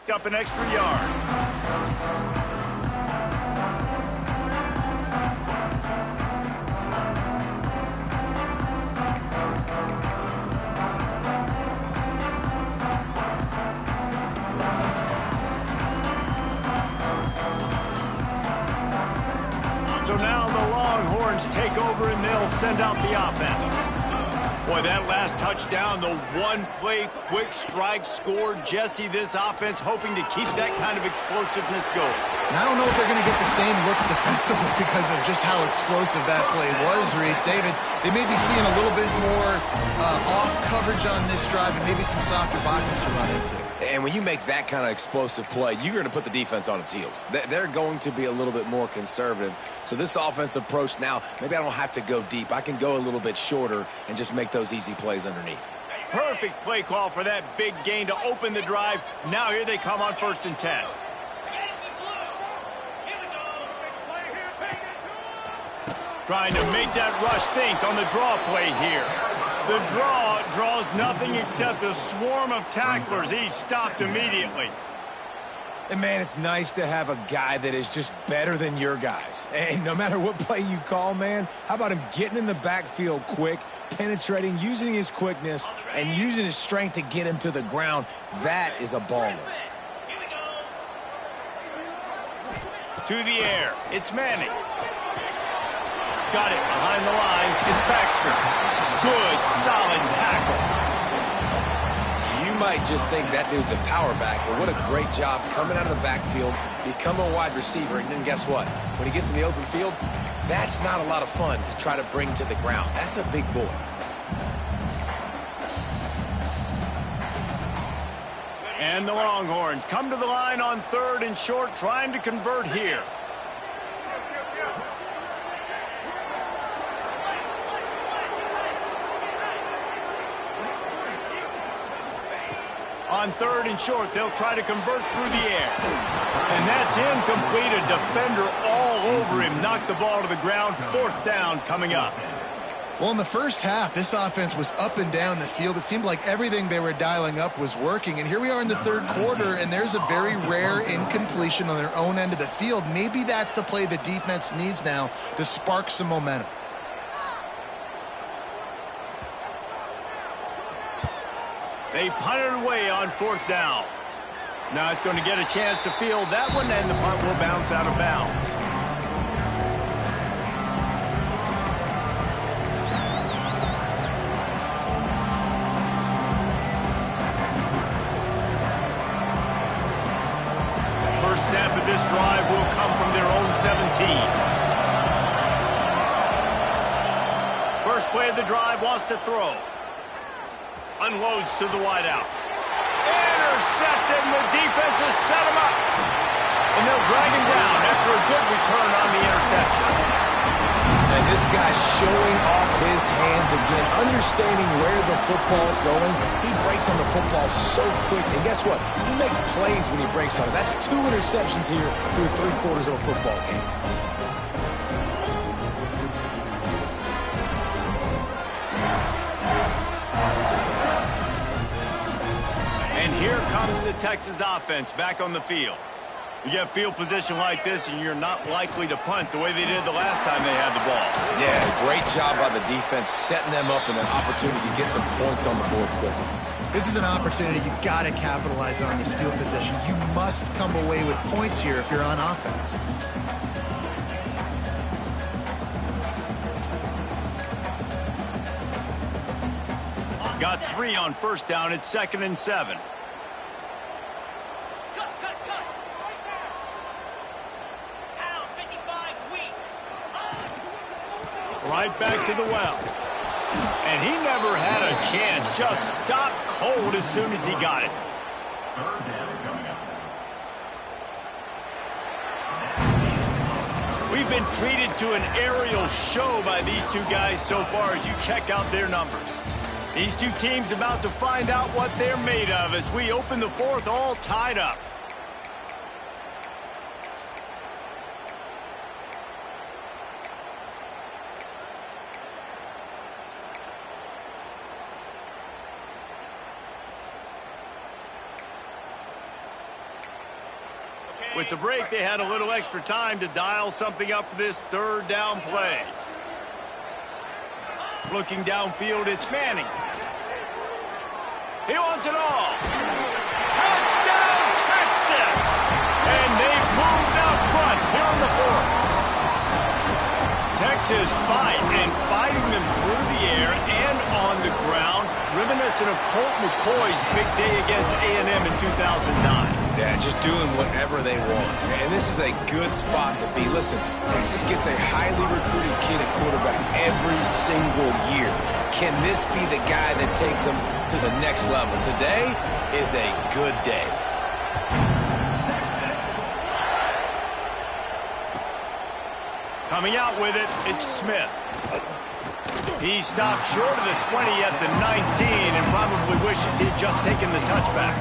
Speaker 1: picked up an extra yard. So now the Longhorns take over and they'll send out the offense. Boy, that last touchdown, the one-play quick strike scored. Jesse, this offense hoping to keep that kind of explosiveness going.
Speaker 3: And I don't know if they're going to get the same looks defensively because of just how explosive that play was, Reese. David, they may be seeing a little bit more off coverage on this drive and maybe some softer boxes to run into.
Speaker 2: And when you make that kind of explosive play, you're going to put the defense on its heels. They're going to be a little bit more conservative. So this offensive approach now, maybe I don't have to go deep. I can go a little bit shorter and just make those easy plays underneath.
Speaker 1: Perfect play call for that big gain to open the drive. Now here they come on 1st and 10. Trying to make that rush think on the draw play here. The draw draws nothing except a swarm of tacklers. He's stopped immediately.
Speaker 2: And, man, it's nice to have a guy that is just better than your guys. And no matter what play you call, man, how about him getting in the backfield quick, penetrating, using his quickness, and using his strength to get him to the ground? That is a baller.
Speaker 1: To the air. It's Manning. Got it behind the line. It's Baxter. Good, solid tackle.
Speaker 2: You might just think that dude's a power back, but what a great job coming out of the backfield, become a wide receiver, and then guess what? When he gets in the open field, that's not a lot of fun to try to bring to the ground. That's a big boy.
Speaker 1: And the Longhorns come to the line on 3rd and short, trying to convert here. On 3rd and short, they'll try to convert through the air. And that's incomplete. A defender all over him. Knocked the ball to the ground. 4th down coming up.
Speaker 3: Well, in the first half, this offense was up and down the field. It seemed like everything they were dialing up was working. And here we are in the 3rd quarter, and there's a very rare incompletion on their own end of the field. Maybe that's the play the defense needs now to spark some momentum.
Speaker 1: They punted away on 4th down. Not going to get a chance to field that one, and the punt will bounce out of bounds. First snap of this drive will come from their own 17. First play of the drive, wants to throw. Unloads to the wideout. Intercepted, and the defense has set him up. And they'll drag him down after a good return on the interception.
Speaker 2: And this guy's showing off his hands again, understanding where the football's going. He breaks on the football so quick. And guess what? He makes plays when he breaks on it. That's 2 interceptions here through 3 quarters of a football game.
Speaker 1: Here comes the Texas offense back on the field. You get field position like this, and you're not likely to punt the way they did the last time they had the ball.
Speaker 2: Yeah, great job by the defense, setting them up in an opportunity to get some points on the board quickly.
Speaker 3: This is an opportunity you've got to capitalize on this field position. You must come away with points here if you're on offense.
Speaker 1: Got 3 on 1st down. It's 2nd and 7. Right back to the well. And he never had a chance. Just stopped cold as soon as he got it. We've been treated to an aerial show by these two guys so far as you check out their numbers. These two teams about to find out what they're made of as we open the 4th all tied up. With the break, they had a little extra time to dial something up for this third down play. Looking downfield, it's Manning. He wants it all. Touchdown, Texas! And they've moved out front here on the fourth. Texas fighting them through the air and on the ground, reminiscent of Colt McCoy's big day against A&M in 2009.
Speaker 2: Yeah, just doing whatever they want. And this is a good spot to be. Listen, Texas gets a highly recruited kid at quarterback every single year. Can this be the guy that takes them to the next level? Today is a good day.
Speaker 1: Coming out with it, it's Smith. He stopped short of the 20 at the 19 and probably wishes he'd just taken the touchback.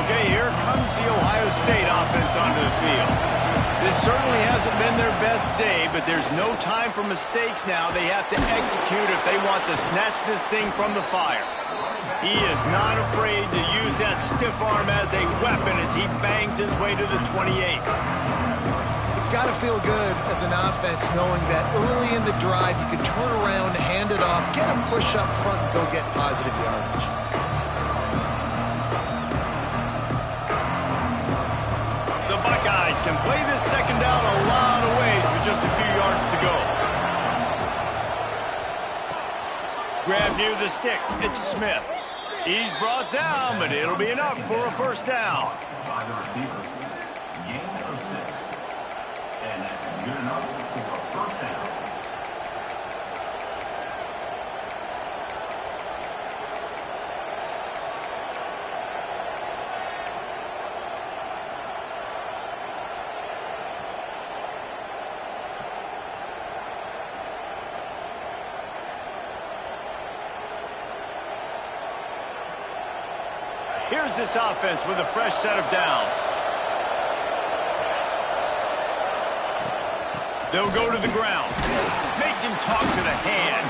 Speaker 1: Okay, here comes the Ohio State offense onto the field. This certainly hasn't been their best day, but there's no time for mistakes now. They have to execute if they want to snatch this thing from the fire. He is not afraid to use that stiff arm as a weapon as he bangs his way to the 28.
Speaker 3: It's got to feel good as an offense knowing that early in the drive you can turn around, hand it off, get a push up front, and go get positive yardage.
Speaker 1: The Buckeyes can play this second down a lot of ways with just a few yards to go. Grab near the sticks. It's Smith. He's brought down, but it'll be enough for a first down.
Speaker 4: By the receiver. Gain of 6. And that's good enough for a first down.
Speaker 1: Here's this offense with a fresh set of downs. They'll go to the ground. Makes him talk to the hand.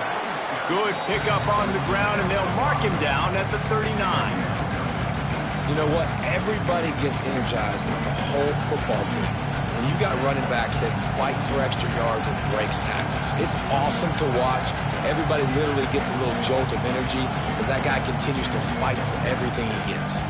Speaker 1: Good pickup on the ground, and they'll mark him down at the 39.
Speaker 2: You know what? Everybody gets energized on the whole football team. When you got running backs that fight for extra yards and breaks tackles, it's awesome to watch. Everybody literally gets a little jolt of energy as that guy continues to fight for everything he gets.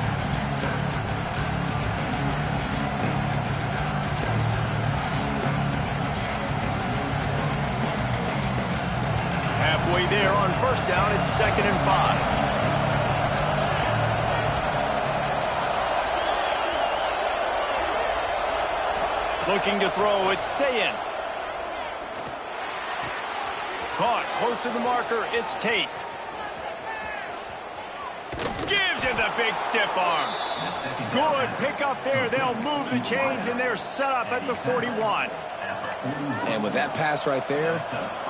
Speaker 1: Halfway there on first down, it's 2nd and 5. Looking to throw, it's Sayin. Caught close to the marker, it's Tate. Gives him the big stiff arm. Good pick up there. They'll move the chains, and they're set up at the 41.
Speaker 2: And with that pass right there,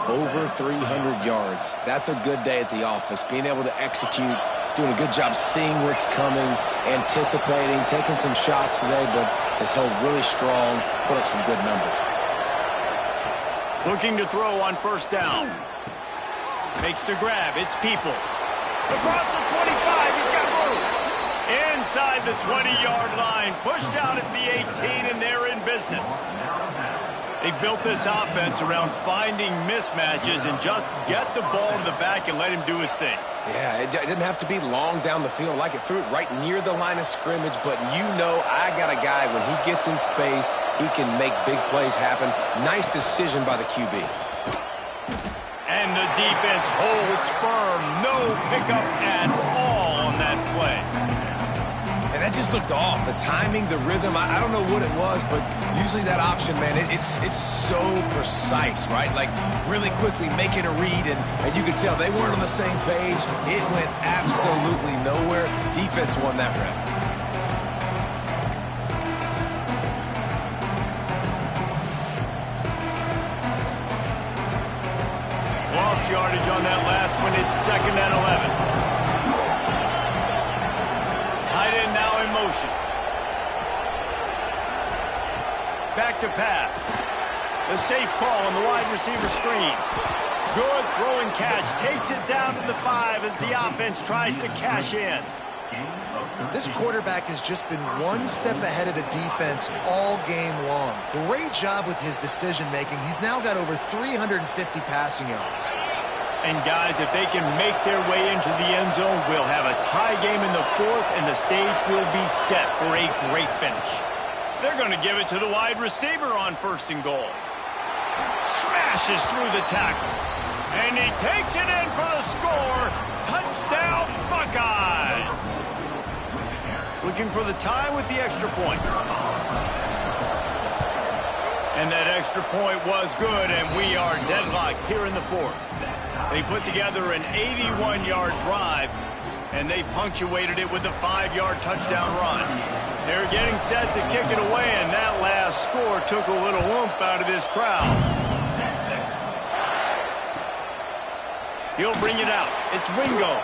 Speaker 2: over 300 yards. That's a good day at the office. Being able to execute, doing a good job seeing what's coming, anticipating, taking some shots today, but has held really strong, put up some good numbers.
Speaker 1: Looking to throw on first down. Makes the grab. It's Peoples. Across the 25. He's got room. Inside the 20-yard line. Pushed out at the 18, and they're in business. They built this offense around finding mismatches and just get the ball to the back and let him do his thing.
Speaker 2: Yeah, it didn't have to be long down the field. Like it threw it right near the line of scrimmage, but you know I got a guy, when he gets in space, he can make big plays happen. Nice decision by the QB.
Speaker 1: And the defense holds firm. No pickup at all on that play.
Speaker 2: And that just looked off. The timing, the rhythm, I don't know what it was, but usually that option, man, it's so precise, right? Like really quickly making a read, and you could tell they weren't on the same page. It went absolutely nowhere. Defense won that rep.
Speaker 1: Lost yardage on that last one. It's 2nd and 11. Tight end now in motion. Back to pass. The safe call on the wide receiver screen. Good throwing catch. Takes it down to the 5 as the offense tries to cash in.
Speaker 3: This quarterback has just been one step ahead of the defense all game long. Great job with his decision-making. He's now got over 350 passing yards.
Speaker 1: And guys, if they can make their way into the end zone, we'll have a tie game in the 4th, and the stage will be set for a great finish. They're going to give it to the wide receiver on 1st and goal. Smashes through the tackle. And he takes it in for the score. Touchdown, Buckeyes! Looking for the tie with the extra point. And that extra point was good, and we are deadlocked here in the 4th. They put together an 81-yard drive, and they punctuated it with a 5-yard touchdown run. They're getting set to kick it away, and that last score took a little oomph out of this crowd. He'll bring it out. It's Wingo.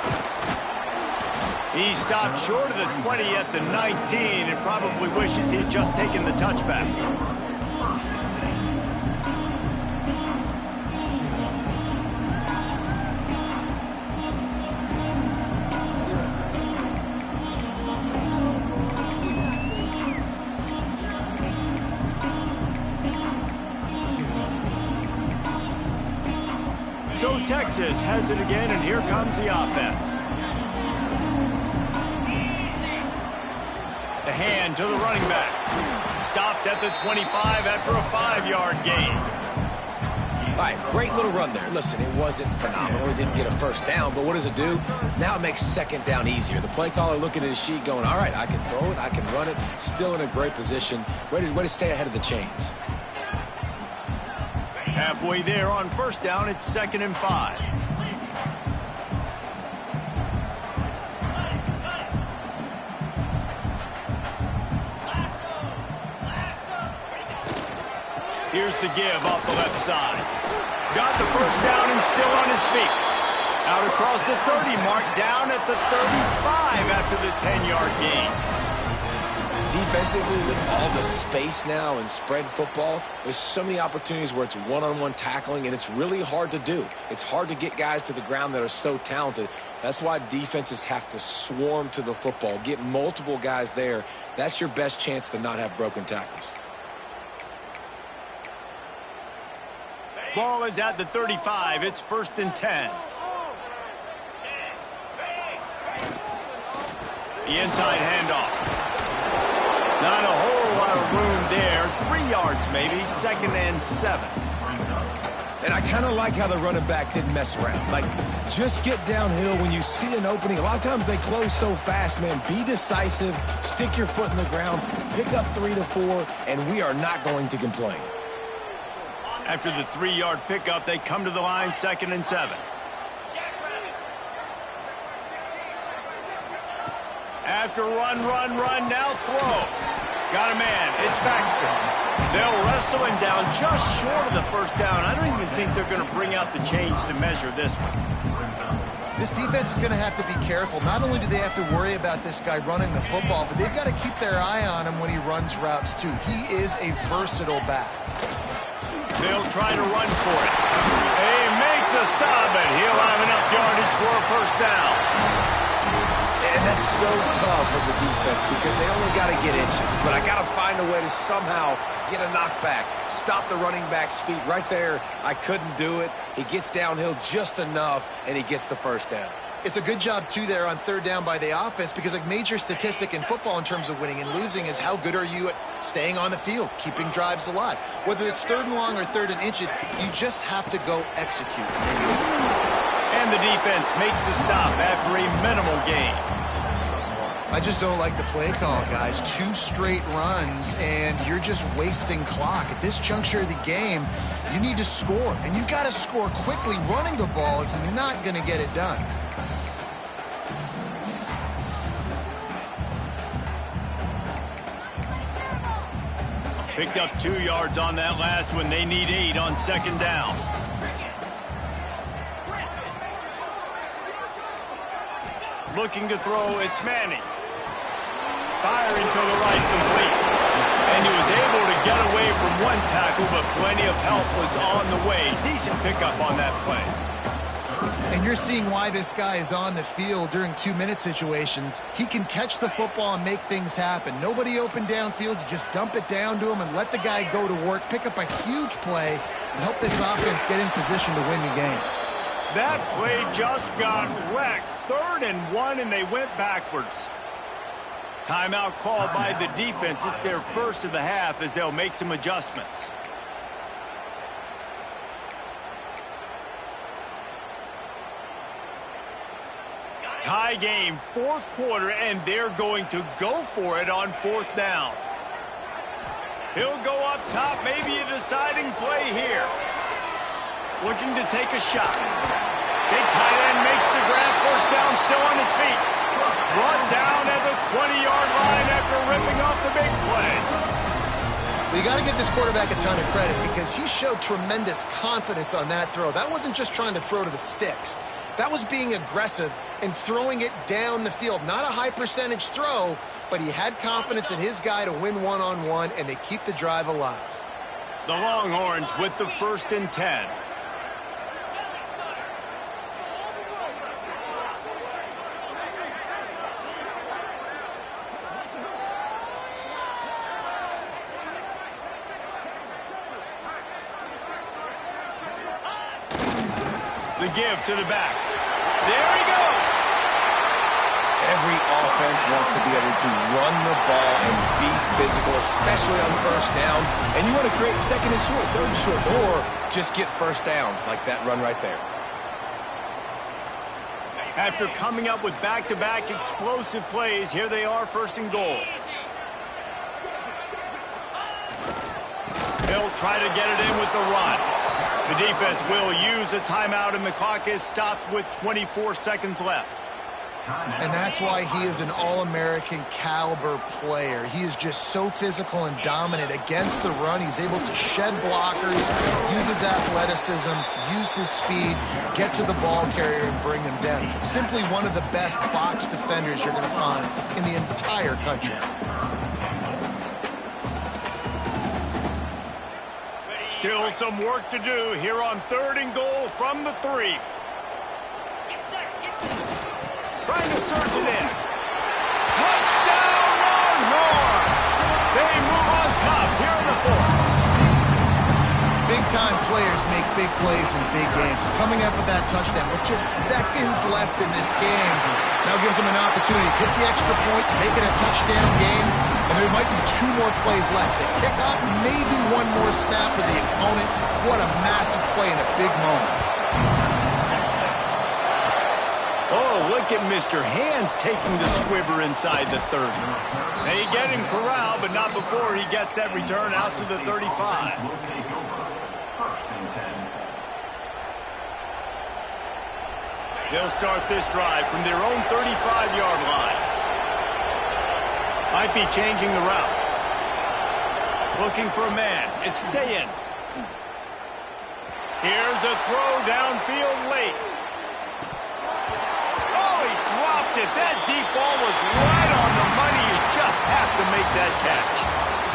Speaker 1: He stopped short of the 20 at the 19 and probably wishes he'd just taken the touchback. So Texas has it again, and here comes the offense. The hand to the running back. Stopped at the 25 after a 5-yard gain.
Speaker 2: All right, great little run there. Listen, it wasn't phenomenal. He didn't get a first down, but what does it do? Now it makes 2nd down easier. The play caller looking at his sheet going, all right, I can throw it, I can run it, still in a great position, ready to stay ahead of the chains.
Speaker 1: Halfway there on 1st down, it's 2nd and 5. Here's the give off the left side. Got the first down and still on his feet. Out across the 30 mark, down at the 35 after the 10-yard gain.
Speaker 2: Defensively, with all the space now and spread football, there's so many opportunities where it's one-on-one tackling, and it's really hard to do. It's hard to get guys to the ground that are so talented. That's why defenses have to swarm to the football, get multiple guys there. That's your best chance to not have broken tackles.
Speaker 1: Ball is at the 35. It's 1st and 10. The inside handoff. Not a whole lot of room there. 3 yards maybe. 2nd and 7.
Speaker 2: And I kind of like how the running back didn't mess around. Like, just get downhill when you see an opening. A lot of times they close so fast, man. Be decisive. Stick your foot in the ground. Pick up 3 to 4, and we are not going to complain.
Speaker 1: After the 3-yard pickup, they come to the line, 2nd and 7. After run, now throw. Got a man. It's Baxter. They'll wrestle him down just short of the first down. I don't even think they're going to bring out the chains to measure this one.
Speaker 3: This defense is going to have to be careful. Not only do they have to worry about this guy running the football, but they've got to keep their eye on him when he runs routes, too. He is a versatile back.
Speaker 1: They'll try to run for it. They make the stop, and he'll have enough yardage for a first down.
Speaker 2: And that's so tough as a defense because they only got to get inches. But I got to find a way to somehow get a knockback, stop the running back's feet right there. I couldn't do it. He gets downhill just enough, and he gets the first down.
Speaker 3: It's a good job, too, there on 3rd down by the offense because a major statistic in football in terms of winning and losing is how good are you at staying on the field, keeping drives alive. Whether it's 3rd and long or 3rd and inches, you just have to go execute.
Speaker 1: And the defense makes the stop after a minimal gain.
Speaker 3: I just don't like the play call, guys. 2 straight runs, and you're just wasting clock. At this juncture of the game, you need to score, and you got to score quickly. Running the ball is not going to get it done.
Speaker 1: Picked up 2 yards on that last one. They need 8 on 2nd down. Looking to throw, it's Manning. Firing to the right, complete. And he was able to get away from one tackle, but plenty of help was on the way. Decent pickup on that play.
Speaker 3: And you're seeing why this guy is on the field during 2-minute situations. He can catch the football and make things happen. Nobody open downfield. You just dump it down to him and let the guy go to work, pick up a huge play, and help this offense get in position to win the game.
Speaker 1: That play just got wrecked. 3rd and 1, and they went backwards. Timeout called by the defense. It's their first of the half as they'll make some adjustments. Tie game, 4th quarter, and they're going to go for it on 4th down. He'll go up top, maybe a deciding play here. Looking to take a shot. Big tight end makes the grab, 1st down, still on his feet. Brought down at the 20-yard line after ripping off the big play.
Speaker 3: Well, you got to give this quarterback a ton of credit because he showed tremendous confidence on that throw. That wasn't just trying to throw to the sticks. That was being aggressive and throwing it down the field. Not a high percentage throw, but he had confidence in his guy to win one-on-one, and they keep the drive alive.
Speaker 1: The Longhorns with the 1st and 10. The give to the back. There he goes.
Speaker 2: Every offense wants to be able to run the ball and be physical, especially on 1st down. And you want to create 2nd and short, 3rd and short, or just get 1st downs like that run right there.
Speaker 1: After coming up with back-to-back explosive plays, here they are, 1st and goal. He'll try to get it in with the run. The defense will use a timeout, and the clock is stopped with 24 seconds left.
Speaker 3: And that's why he is an All-American caliber player. He is just so physical and dominant against the run. He's able to shed blockers, use his athleticism, use his speed, get to the ball carrier and bring him down. Simply one of the best box defenders you're going to find in the entire country.
Speaker 1: Still some work to do here on 3rd and goal from the 3. Trying to surge it in. Touchdown, Longhorns! They move on top here in the 4th.
Speaker 3: Big-time players make big plays in big games. Coming up with that touchdown with just seconds left in this game now gives them an opportunity to hit the extra point, make it a touchdown game, and there might be 2 more plays left. They kick out, maybe 1 more snap for the opponent. What a massive play in a big moment.
Speaker 1: Oh, look at Mr. Hands taking the squibber inside the 30. They get him corralled, but not before he gets that return out to the 35.
Speaker 4: Will take over. 1st and 10.
Speaker 1: They'll start this drive from their own 35-yard line. Might be changing the route. Looking for a man. It's Sayin. Here's a throw downfield late. Dropped it. That deep ball was right on the money. You just have to make that catch.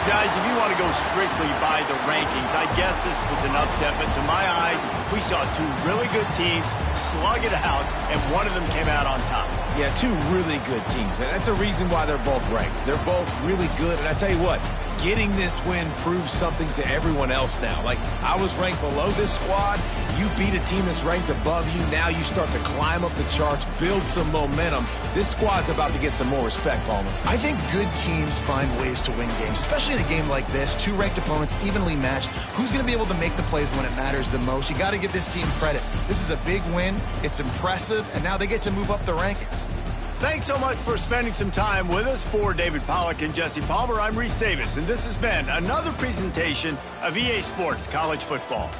Speaker 1: Guys, if you want to go strictly by the rankings, I guess this was an upset, but to my eyes, we saw 2 really good teams slug it out, and one of them came out on top.
Speaker 2: Yeah, 2 really good teams. Man, that's a reason why they're both ranked. They're both really good, and I tell you what, getting this win proves something to everyone else now. Like, I was ranked below this squad. You beat a team that's ranked above you. Now you start to climb up the charts, build some momentum. This squad's about to get some more respect, Palmer.
Speaker 3: I think good teams find ways to win games, especially in a game like this. 2 ranked opponents, evenly matched. Who's going to be able to make the plays when it matters the most? You got to give this team credit. This is a big win. It's impressive, and now they get to move up the rankings.
Speaker 1: Thanks so much for spending some time with us. For David Pollack and Jesse Palmer, I'm Reese Davis, and this has been another presentation of EA Sports College Football.